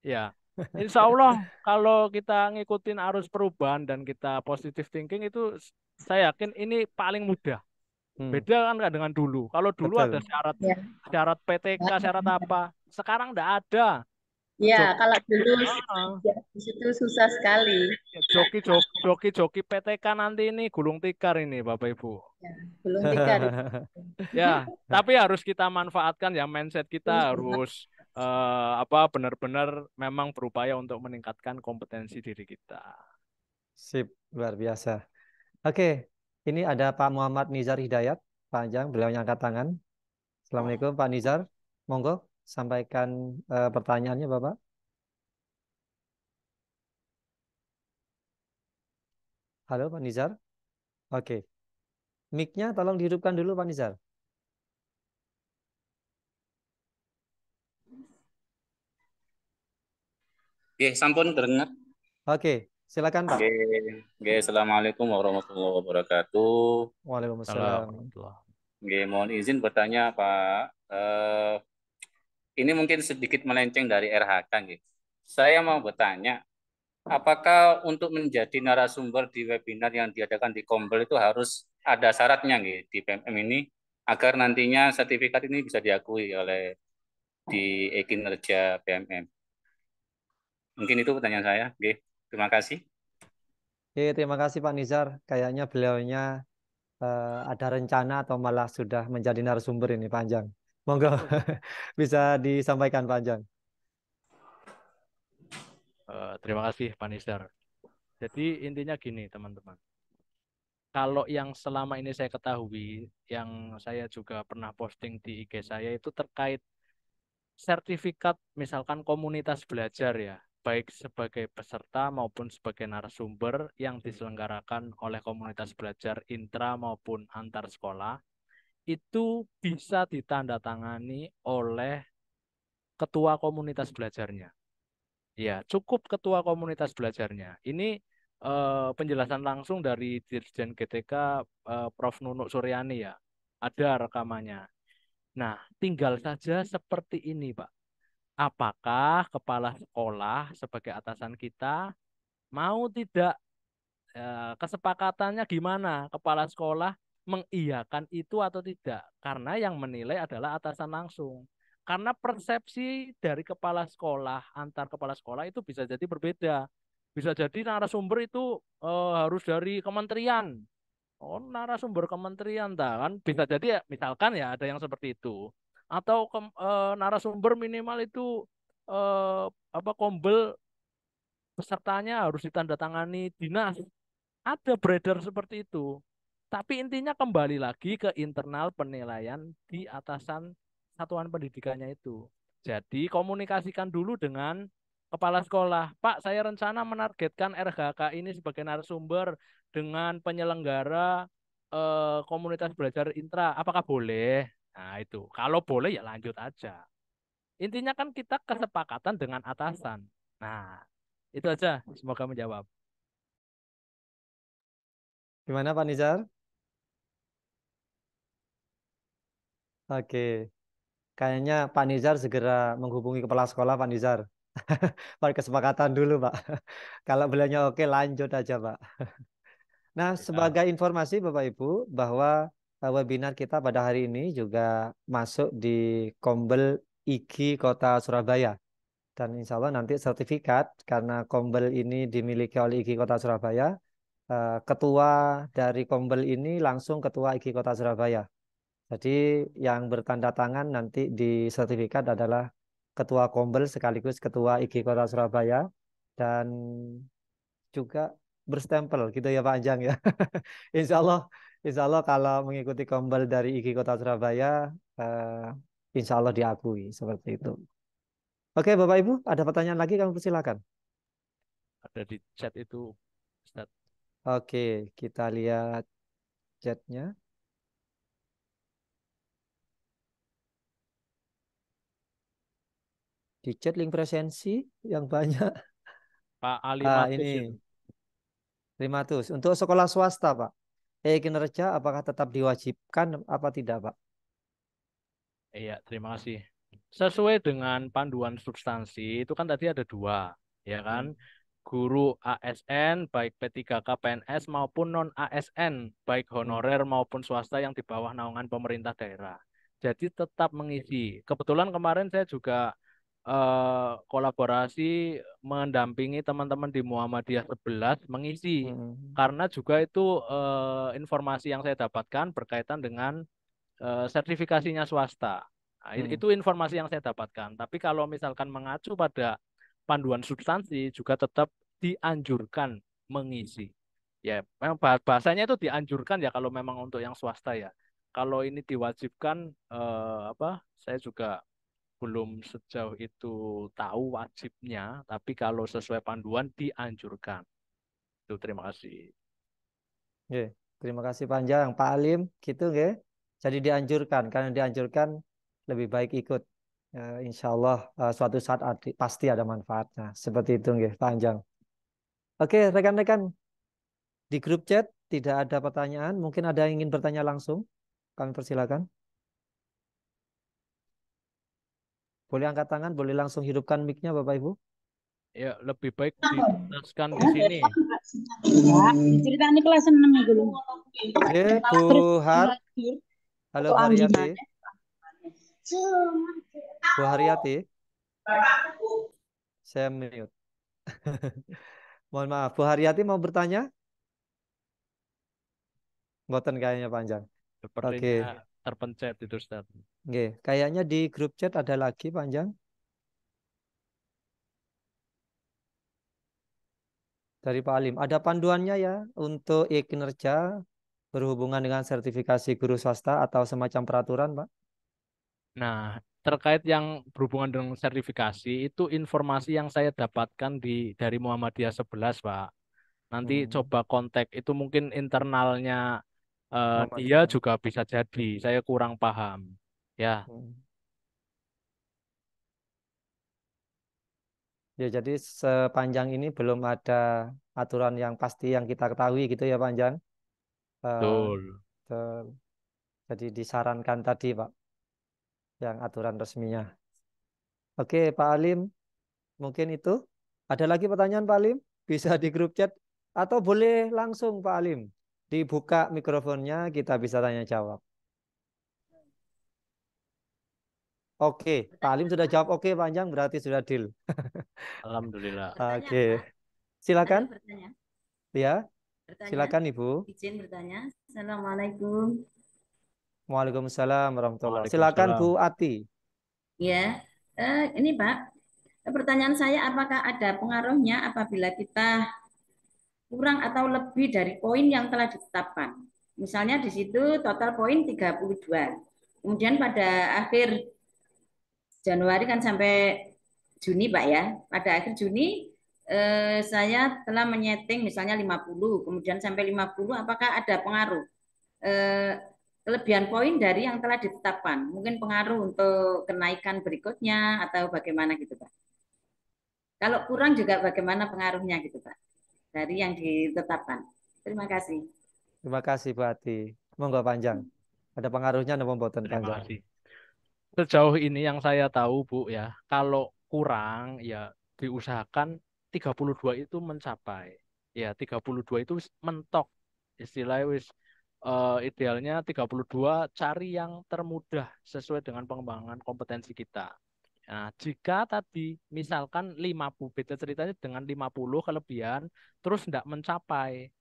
Ya, insya Allah kalau kita ngikutin arus perubahan dan kita positive thinking itu saya yakin ini paling mudah. Hmm, Beda kan nggak dengan dulu. Kalau dulu ada betul. syarat Ya, syarat PTK, syarat apa. Sekarang nggak ada. ya Jok, kalau dulu ah, ya, di situ susah sekali. joki PTK nanti ini gulung tikar ini Bapak Ibu. Ya, belum tikar. Ya, tapi harus kita manfaatkan ya mindset kita harus apa benar-benar memang berupaya untuk meningkatkan kompetensi diri kita. Sip, luar biasa. Oke, ini ada Pak Muhammad Nizar Hidayat, Pak Anjang, beliau yang angkat tangan. Assalamualaikum Pak Nizar, monggo sampaikan pertanyaannya Bapak. Halo Pak Nizar. Oke, mic-nya tolong dihidupkan dulu Pak Nizar. Oke, sampun terdengar. Oke, silakan Pak. Oke, oke, assalamualaikum warahmatullahi wabarakatuh. Waalaikumsalam. Oke, mohon izin bertanya Pak. Ini mungkin sedikit melenceng dari RHK, nggih. Saya mau bertanya, apakah untuk menjadi narasumber di webinar yang diadakan di Kombel itu harus ada syaratnya, nggih, di PMM ini agar nantinya sertifikat ini bisa diakui oleh di e-kinerja PMM? Mungkin itu pertanyaan saya. Oke, terima kasih. Oke, terima kasih Pak Nizar. Kayaknya beliaunya ada rencana atau malah sudah menjadi narasumber ini Pak Anjang. Monggo bisa disampaikan Pak Anjang. Terima kasih Pak Nizar. Jadi intinya gini teman-teman. Kalau yang selama ini saya ketahui, yang saya juga pernah posting di IG saya itu terkait sertifikat misalkan komunitas belajar ya, baik sebagai peserta maupun sebagai narasumber yang diselenggarakan oleh komunitas belajar intra maupun antar sekolah, itu bisa ditandatangani oleh ketua komunitas belajarnya. Ya, cukup ketua komunitas belajarnya. Ini penjelasan langsung dari Dirjen GTK Prof. Nunuk Suryani ya. Ada rekamannya. Nah, tinggal saja seperti ini, Pak. Apakah kepala sekolah sebagai atasan kita mau tidak, kesepakatannya gimana? Kepala sekolah mengiyakan itu atau tidak? Karena yang menilai adalah atasan langsung. Karena persepsi dari kepala sekolah, antar kepala sekolah itu bisa jadi berbeda. Bisa jadi narasumber itu harus dari kementerian. Oh, narasumber kementerian, kan? Bisa jadi ya, misalkan ya ada yang seperti itu. Atau narasumber minimal itu apa kombel pesertanya harus ditandatangani dinas. Ada beredar seperti itu. Tapi intinya kembali lagi ke internal penilaian di atasan satuan pendidikannya itu. Jadi komunikasikan dulu dengan kepala sekolah. Pak, saya rencana menargetkan RHK ini sebagai narasumber dengan penyelenggara komunitas belajar intra. Apakah boleh? Nah itu. Kalau boleh ya lanjut aja. Intinya kan kita kesepakatan dengan atasan. Nah, itu aja. Semoga menjawab. Gimana Pak Nizar? Oke, kayaknya Pak Nizar segera menghubungi kepala sekolah Pak Nizar. Pada kesepakatan dulu Pak. Kalau beliaunya oke lanjut aja Pak. Nah, Ya. sebagai informasi Bapak Ibu bahwa webinar kita pada hari ini juga masuk di Kombel IGI Kota Surabaya. Dan insya Allah nanti sertifikat karena Kombel ini dimiliki oleh IGI Kota Surabaya. Ketua dari Kombel ini langsung Ketua IGI Kota Surabaya. Jadi yang bertanda tangan nanti di sertifikat adalah Ketua Kombel sekaligus Ketua IGI Kota Surabaya dan juga berstempel gitu ya Pak Anjang ya. Insya Allah kalau mengikuti Kombel dari IGI Kota Surabaya, insya Allah diakui seperti itu. Oke Bapak Ibu, ada pertanyaan lagi kami persilakan. Ada di chat itu, Ustaz. Oke, kita lihat chatnya. Di chat link presensi yang banyak. Pak Ali Ini Matus itu. 500. Untuk sekolah swasta, Pak. Kinerja apakah tetap diwajibkan apa tidak, Pak? Iya, terima kasih. Sesuai dengan panduan substansi, itu kan tadi ada dua, ya kan? Hmm. Guru ASN, baik P3K PNS maupun non-ASN, baik honorer maupun swasta yang di bawah naungan pemerintah daerah. Jadi tetap mengisi. Kebetulan kemarin saya juga kolaborasi mendampingi teman-teman di Muhammadiyah 11 mengisi. Hmm. Karena juga itu informasi yang saya dapatkan berkaitan dengan sertifikasinya swasta. Nah, Hmm. itu informasi yang saya dapatkan. Tapi kalau misalkan mengacu pada panduan substansi juga tetap dianjurkan mengisi. Ya, memang bahasanya itu dianjurkan ya kalau memang untuk yang swasta ya. Kalau ini diwajibkan apa? Saya juga belum sejauh itu tahu wajibnya, tapi kalau sesuai panduan dianjurkan. Itu terima kasih. Oke, terima kasih Panjang. Pak Alim, gitu nggih. Jadi dianjurkan, karena dianjurkan lebih baik ikut. Insya Allah suatu saat pasti ada manfaatnya. Seperti itu nggih, Pak Anjang. Oke, rekan-rekan di grup chat tidak ada pertanyaan. Mungkin ada yang ingin bertanya langsung. Kami persilakan. Boleh angkat tangan, boleh langsung hidupkan mic-nya Bapak Ibu. Ya, lebih baik dituntaskan di sini. Ceritanya kelas 6 itu loh. Oke, Bu Har. Halo Bu Haryati. Bu Haryati. Saya mute. Mohon maaf, Bu Haryati mau bertanya? Mboten kayaknya panjang. Oke. Sepertinya terpencet itu, Ustaz. Oke, kayaknya di grup chat ada lagi panjang. dari Pak Alim. Ada panduannya ya untuk e-kinerja berhubungan dengan sertifikasi guru swasta atau semacam peraturan, Pak? Nah, terkait yang berhubungan dengan sertifikasi itu informasi yang saya dapatkan dari Muhammadiyah 11, Pak. Nanti coba kontak itu mungkin internalnya dia Muhammadiyah. juga bisa jadi. Saya kurang paham. Ya, Ya, jadi sepanjang ini belum ada aturan yang pasti yang kita ketahui gitu ya, Pak Anjan. betul. Betul. Jadi disarankan tadi, Pak, yang aturan resminya. Oke, Pak Alim, mungkin itu. Ada lagi pertanyaan, Pak Alim? Bisa di grup chat atau boleh langsung, Pak Alim. Dibuka mikrofonnya, kita bisa tanya jawab. Oke, Pak Alim sudah jawab oke, Pak Anjang, berarti sudah deal. Alhamdulillah. Oke, silakan. Bertanya. Ya, Bertanya. silakan Ibu. Izin bertanya. Assalamualaikum. Waalaikumsalam warahmatullahi wabarakatuh. Silakan Bu Ati. Ya, ini Pak, pertanyaan saya apakah ada pengaruhnya apabila kita kurang atau lebih dari poin yang telah ditetapkan? Misalnya di situ total poin 32. Kemudian pada akhir Januari kan sampai Juni Pak ya. Pada akhir Juni saya telah menyeting misalnya 50, kemudian sampai 50 apakah ada pengaruh? Kelebihan poin dari yang telah ditetapkan. Mungkin pengaruh untuk kenaikan berikutnya atau bagaimana gitu Pak. Kalau kurang juga bagaimana pengaruhnya gitu Pak. Dari yang ditetapkan. Terima kasih. Terima kasih Bu Ati. Monggo panjang. Ada pengaruhnya nopo mboten Terima panjang. kasih. Sejauh ini yang saya tahu Bu ya, kalau kurang ya diusahakan 32 itu mencapai. Ya 32 itu mentok. Istilahnya wis idealnya 32 cari yang termudah sesuai dengan pengembangan kompetensi kita. Nah, jika tadi misalkan 50 beda ceritanya dengan 50 kelebihan terus tidak mencapai.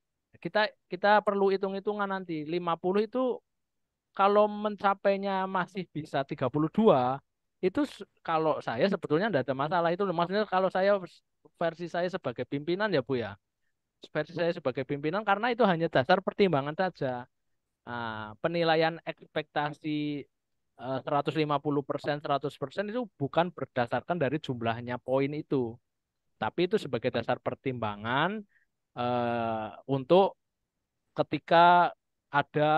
Kita perlu hitung-hitungan nanti. 50 itu kalau mencapainya masih bisa 32 itu kalau saya sebetulnya tidak ada masalah itu. Maksudnya kalau versi saya sebagai pimpinan ya Bu ya. Versi saya sebagai pimpinan karena itu hanya dasar pertimbangan saja. Nah, penilaian ekspektasi 150%, 100% itu bukan berdasarkan dari jumlahnya poin itu. Tapi itu sebagai dasar pertimbangan untuk ketika ada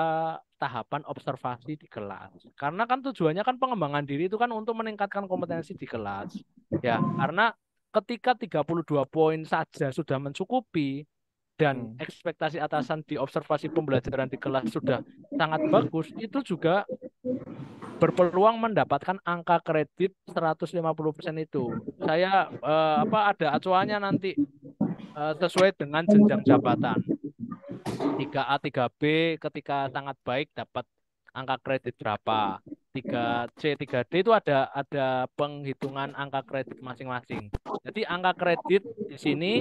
tahapan observasi di kelas. Karena kan tujuannya kan pengembangan diri itu kan untuk meningkatkan kompetensi di kelas. Ya, karena ketika 32 poin saja sudah mencukupi dan ekspektasi atasan di observasi pembelajaran di kelas sudah sangat bagus, itu juga berpeluang mendapatkan angka kredit 150% itu. Saya ada acuannya nanti sesuai dengan jenjang jabatan. 3A, 3B ketika sangat baik dapat angka kredit berapa. 3C, 3D itu ada penghitungan angka kredit masing-masing. Jadi angka kredit di sini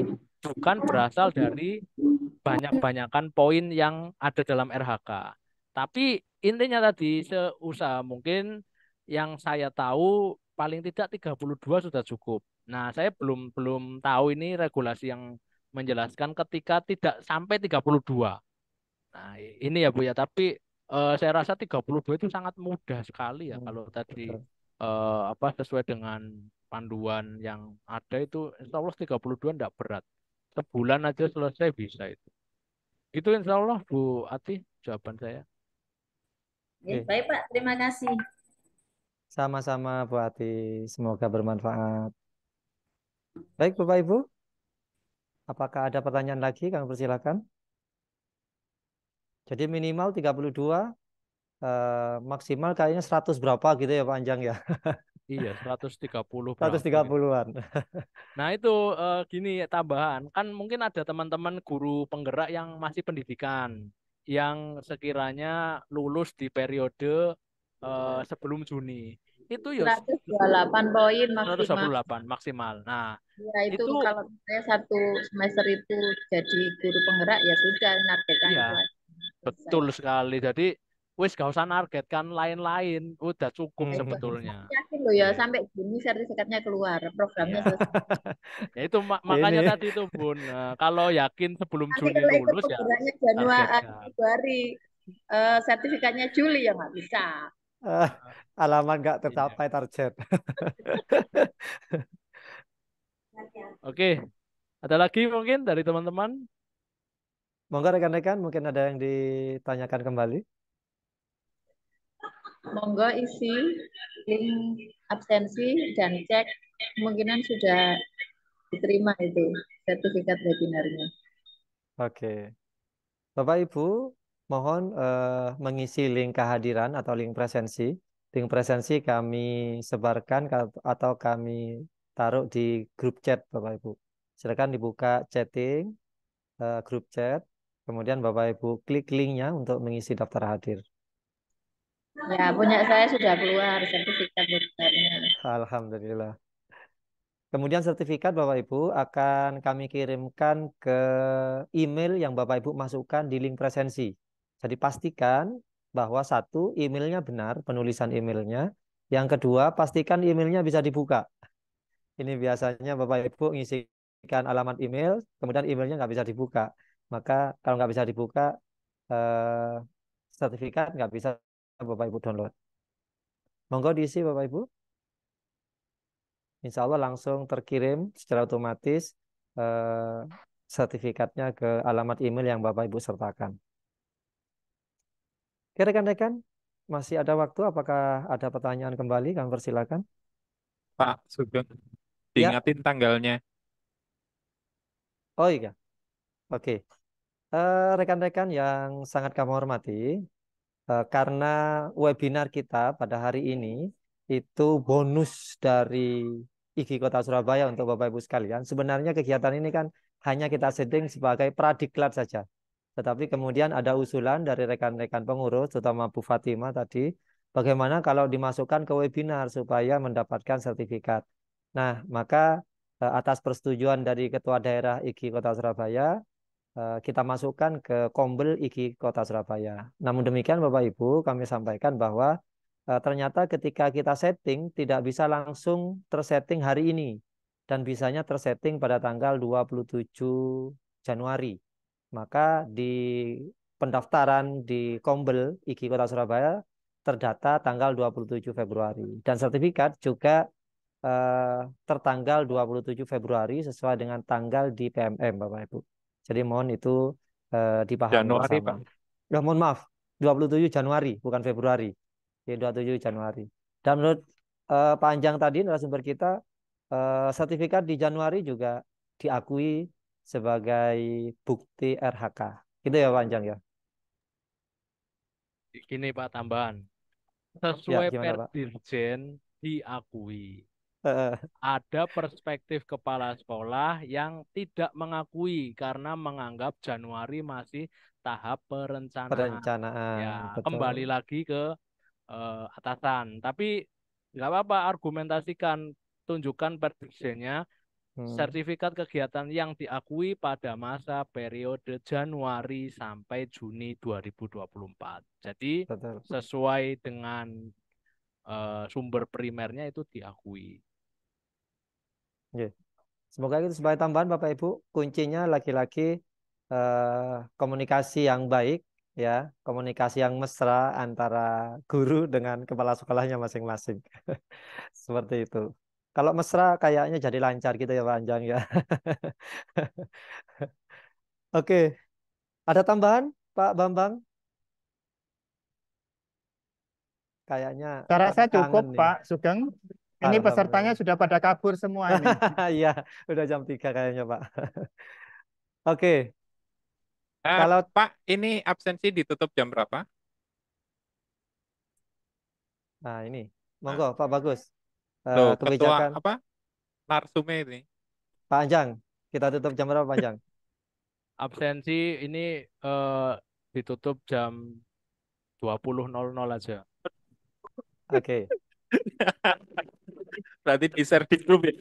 bukan berasal dari banyak-banyakan poin yang ada dalam RHK. Tapi intinya tadi seusaha mungkin yang saya tahu paling tidak 32 sudah cukup. Nah, saya belum tahu ini regulasi yang menjelaskan ketika tidak sampai 32. Nah, ini ya Bu ya, tapi saya rasa 32 itu sangat mudah sekali ya kalau tadi sesuai dengan panduan yang ada itu insya Allah 32 tidak berat. Sebulan aja selesai bisa itu. Itu insya Allah Bu Ati jawaban saya. Ya, baik Pak, terima kasih. Sama-sama Bu Ati, semoga bermanfaat. Baik Bapak Ibu, apakah ada pertanyaan lagi? Kami persilakan. Jadi minimal 32, maksimal kayaknya 100 berapa gitu ya Pak Anjang ya? Iya, 130 berapa. 130-an. Nah itu gini tambahan, kan mungkin ada teman-teman guru penggerak yang masih pendidikan, yang sekiranya lulus di periode sebelum Juni. Itu ya 128 poin maksimal. 128 maksimal. Nah, ya itu kalau saya satu semester itu jadi guru penggerak ya sudah nargetan iya, itu. Betul sekali. Jadi wis gak usah nargetkan lain-lain, udah cukup Hmm. sebetulnya. Yakin loh ya, Iya. sampai Juni sertifikatnya keluar, programnya Iya. selesai. Ya itu makanya Ini tadi itu Bun, kalau yakin sebelum Nanti Juni kalau ikut lulus ya programnya Januari, targetkan. Februari, sertifikatnya Juli ya nggak bisa. eh, alamat nggak Iya. tercapai target. Oke, ada lagi mungkin dari teman-teman? Monggo rekan-rekan, mungkin ada yang ditanyakan kembali. Monggo isi link absensi dan cek kemungkinan sudah diterima itu sertifikat webinarnya. Oke. Bapak Ibu, mohon mengisi link kehadiran atau link presensi. Link presensi kami sebarkan atau kami taruh di grup chat Bapak Ibu. Silakan dibuka chatting, grup chat. Kemudian Bapak Ibu klik linknya untuk mengisi daftar hadir. Ya, punya saya sudah keluar sertifikat webinarnya. Alhamdulillah. Kemudian sertifikat Bapak Ibu akan kami kirimkan ke email yang Bapak Ibu masukkan di link presensi. Jadi pastikan bahwa satu, emailnya benar, penulisan emailnya. Yang kedua, pastikan emailnya bisa dibuka. Ini biasanya Bapak Ibu ngisikan alamat email, kemudian emailnya nggak bisa dibuka. Maka kalau nggak bisa dibuka, eh, sertifikat nggak bisa Bapak Ibu download. Monggo diisi Bapak Ibu. Insya Allah langsung terkirim secara otomatis eh, sertifikatnya ke alamat email yang Bapak Ibu sertakan. Oke rekan-rekan, masih ada waktu. Apakah ada pertanyaan kembali? Kami persilakan. Pak Sugeng, Ya, diingatin tanggalnya. oh iya, oke. Rekan-rekan yang sangat kami hormati, karena webinar kita pada hari ini itu bonus dari IGI Kota Surabaya untuk Bapak Ibu sekalian. Sebenarnya kegiatan ini kan hanya kita setting sebagai pradiklat saja. Tetapi kemudian ada usulan dari rekan-rekan pengurus, terutama Bu Fatima tadi, bagaimana kalau dimasukkan ke webinar supaya mendapatkan sertifikat. Nah, maka atas persetujuan dari Ketua Daerah IGI Kota Surabaya, kita masukkan ke Kombel IGI Kota Surabaya. Namun demikian Bapak Ibu, kami sampaikan bahwa ternyata ketika kita setting tidak bisa langsung tersetting hari ini dan bisanya tersetting pada tanggal 27 Januari. Maka di pendaftaran di Kombel IGI Kota Surabaya terdata tanggal 27 Februari dan sertifikat juga tertanggal 27 Februari sesuai dengan tanggal di PMM Bapak Ibu. Jadi mohon itu dipahami Januari, bersama. Pak. Ya, mohon maaf, 27 Januari bukan Februari. Ya, 27 Januari. Dan menurut Pak Anjang tadi narasumber kita, sertifikat di Januari juga diakui sebagai bukti RHK. Gitu ya Pak Anjang ya. Gini Pak tambahan, Ya, sesuai gimana Pak? Perdirjen diakui. Eh, Ada perspektif kepala sekolah yang tidak mengakui karena menganggap Januari masih tahap perencanaan. Perencanaan, Ya, betul. kembali lagi ke atasan. Tapi nggak apa-apa, argumentasikan, tunjukkan Perdirjennya, sertifikat kegiatan yang diakui pada masa periode Januari sampai Juni 2024. Jadi Betul. sesuai dengan sumber primernya itu diakui. Oke. Semoga itu sebagai tambahan Bapak Ibu, kuncinya laki-laki komunikasi yang baik, ya, komunikasi yang mesra antara guru dengan kepala sekolahnya masing-masing. Seperti itu. Kalau mesra kayaknya jadi lancar gitu ya Pak Anjang ya. Oke, ada tambahan Pak Bambang? Kayaknya Saya rasa kangen cukup nih. Pak Sugeng. Ini pesertanya Alhamdulillah. sudah pada kabur semua ini. Iya, udah jam 3 kayaknya Pak. Oke, kalau Pak, ini absensi ditutup jam berapa? nah ini, Nah, monggo Pak Bagus. loh, ketua Kebijakan apa? Narsume ini. Pak Anjang, kita tutup jam berapa Pak Anjang? Absensi ini ditutup jam 20.00 aja. Oke. Berarti di-share di grup ya.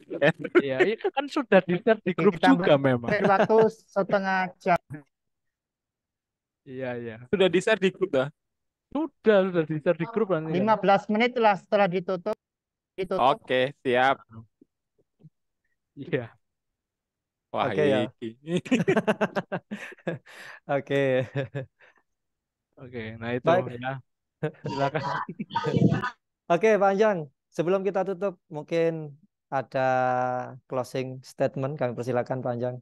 Iya, iya kan sudah di-share di grup Kita juga memang. waktu setengah jam. Iya, iya. Sudah di-share di grup dah. Sudah di-share di grup nanti kan. 15 menit lah setelah ditutup. Oke, siap. Iya. Wah, Oke ya. iki. Oke. Oke, nah itu Baik. ya. Silakan. Oke, Pak Anjang. Sebelum kita tutup, mungkin ada closing statement. Kami persilakan, Pak Anjang.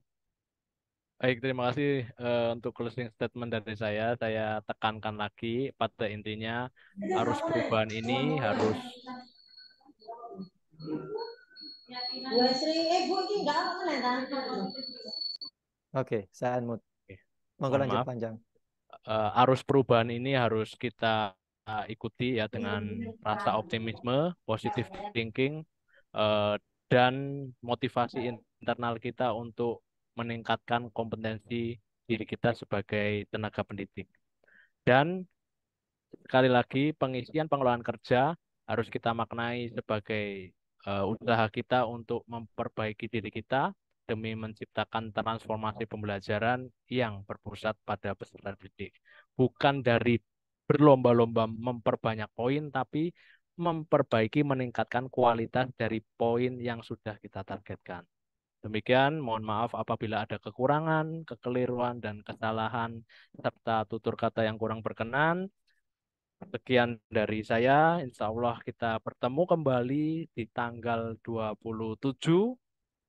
Baik, terima kasih untuk closing statement dari saya. Saya tekankan lagi pada intinya arus perubahan ini harus Oke, saya unmute. Monggo mohon lanjut, maaf. Pak Anjang. Arus perubahan ini harus kita ikuti ya dengan rasa optimisme, positive thinking, dan motivasi internal kita untuk meningkatkan kompetensi diri kita sebagai tenaga pendidik. Dan sekali lagi, pengisian pengelolaan kerja harus kita maknai sebagai usaha kita untuk memperbaiki diri kita demi menciptakan transformasi pembelajaran yang berpusat pada peserta didik. Bukan dari berlomba-lomba memperbanyak poin, tapi memperbaiki, meningkatkan kualitas dari poin yang sudah kita targetkan. Demikian, mohon maaf apabila ada kekurangan, kekeliruan, dan kesalahan, serta tutur kata yang kurang berkenan. Sekian dari saya, insya Allah kita bertemu kembali di tanggal 27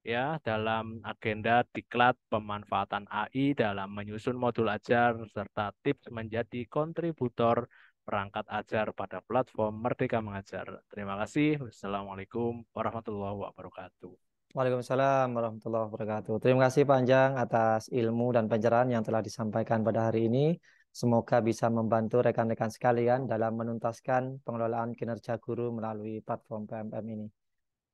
ya dalam agenda diklat pemanfaatan AI dalam menyusun modul ajar serta tips menjadi kontributor perangkat ajar pada platform Merdeka Mengajar. Terima kasih. Wassalamualaikum warahmatullahi wabarakatuh. Waalaikumsalam warahmatullahi wabarakatuh. Terima kasih Pak Anjang atas ilmu dan pencerahan yang telah disampaikan pada hari ini. Semoga bisa membantu rekan-rekan sekalian dalam menuntaskan pengelolaan kinerja guru melalui platform PMM ini.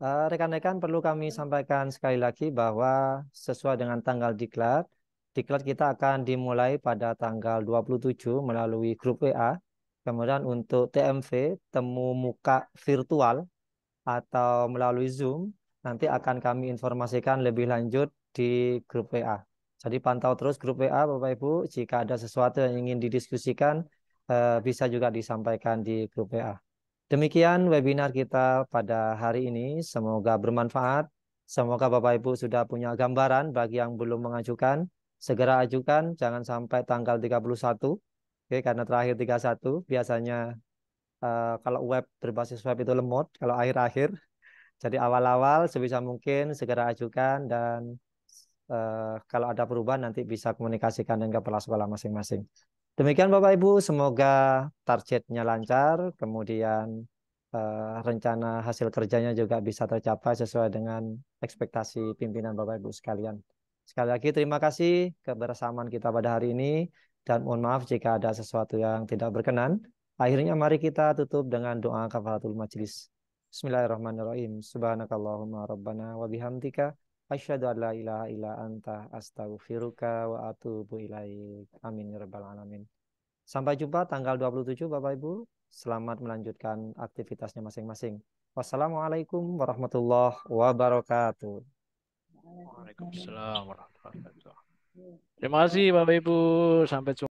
Rekan-rekan perlu kami sampaikan sekali lagi bahwa sesuai dengan tanggal diklat kita akan dimulai pada tanggal 27 melalui grup WA. Kemudian untuk TMV, temu muka virtual atau melalui Zoom, nanti akan kami informasikan lebih lanjut di grup WA. Jadi pantau terus grup WA Bapak Ibu, jika ada sesuatu yang ingin didiskusikan, bisa juga disampaikan di grup WA. Demikian webinar kita pada hari ini, semoga bermanfaat. Semoga Bapak Ibu sudah punya gambaran. Bagi yang belum mengajukan, segera ajukan, jangan sampai tanggal 31. Oke, karena terakhir 31 biasanya kalau web berbasis web itu lemot, kalau akhir-akhir. Jadi awal-awal sebisa mungkin segera ajukan dan kalau ada perubahan nanti bisa komunikasikan dengan kepala sekolah masing-masing. Demikian Bapak Ibu, semoga targetnya lancar, kemudian rencana hasil kerjanya juga bisa tercapai sesuai dengan ekspektasi pimpinan Bapak Ibu sekalian. Sekali lagi terima kasih kebersamaan kita pada hari ini dan mohon maaf jika ada sesuatu yang tidak berkenan. Akhirnya mari kita tutup dengan doa kafaratul majlis. Bismillahirrahmanirrahim. Subhanakallahumma rabbana wa bihamdika asyhadu an la ilaha illa anta astaghfiruka wa atubu ilaik. Amin ya rabbal alamin. Sampai jumpa tanggal 27 Bapak Ibu. Selamat melanjutkan aktivitasnya masing-masing. Wassalamualaikum warahmatullahi wabarakatuh. Waalaikumsalam warahmatullahi wabarakatuh. Terima kasih Bapak Ibu. Sampai jumpa.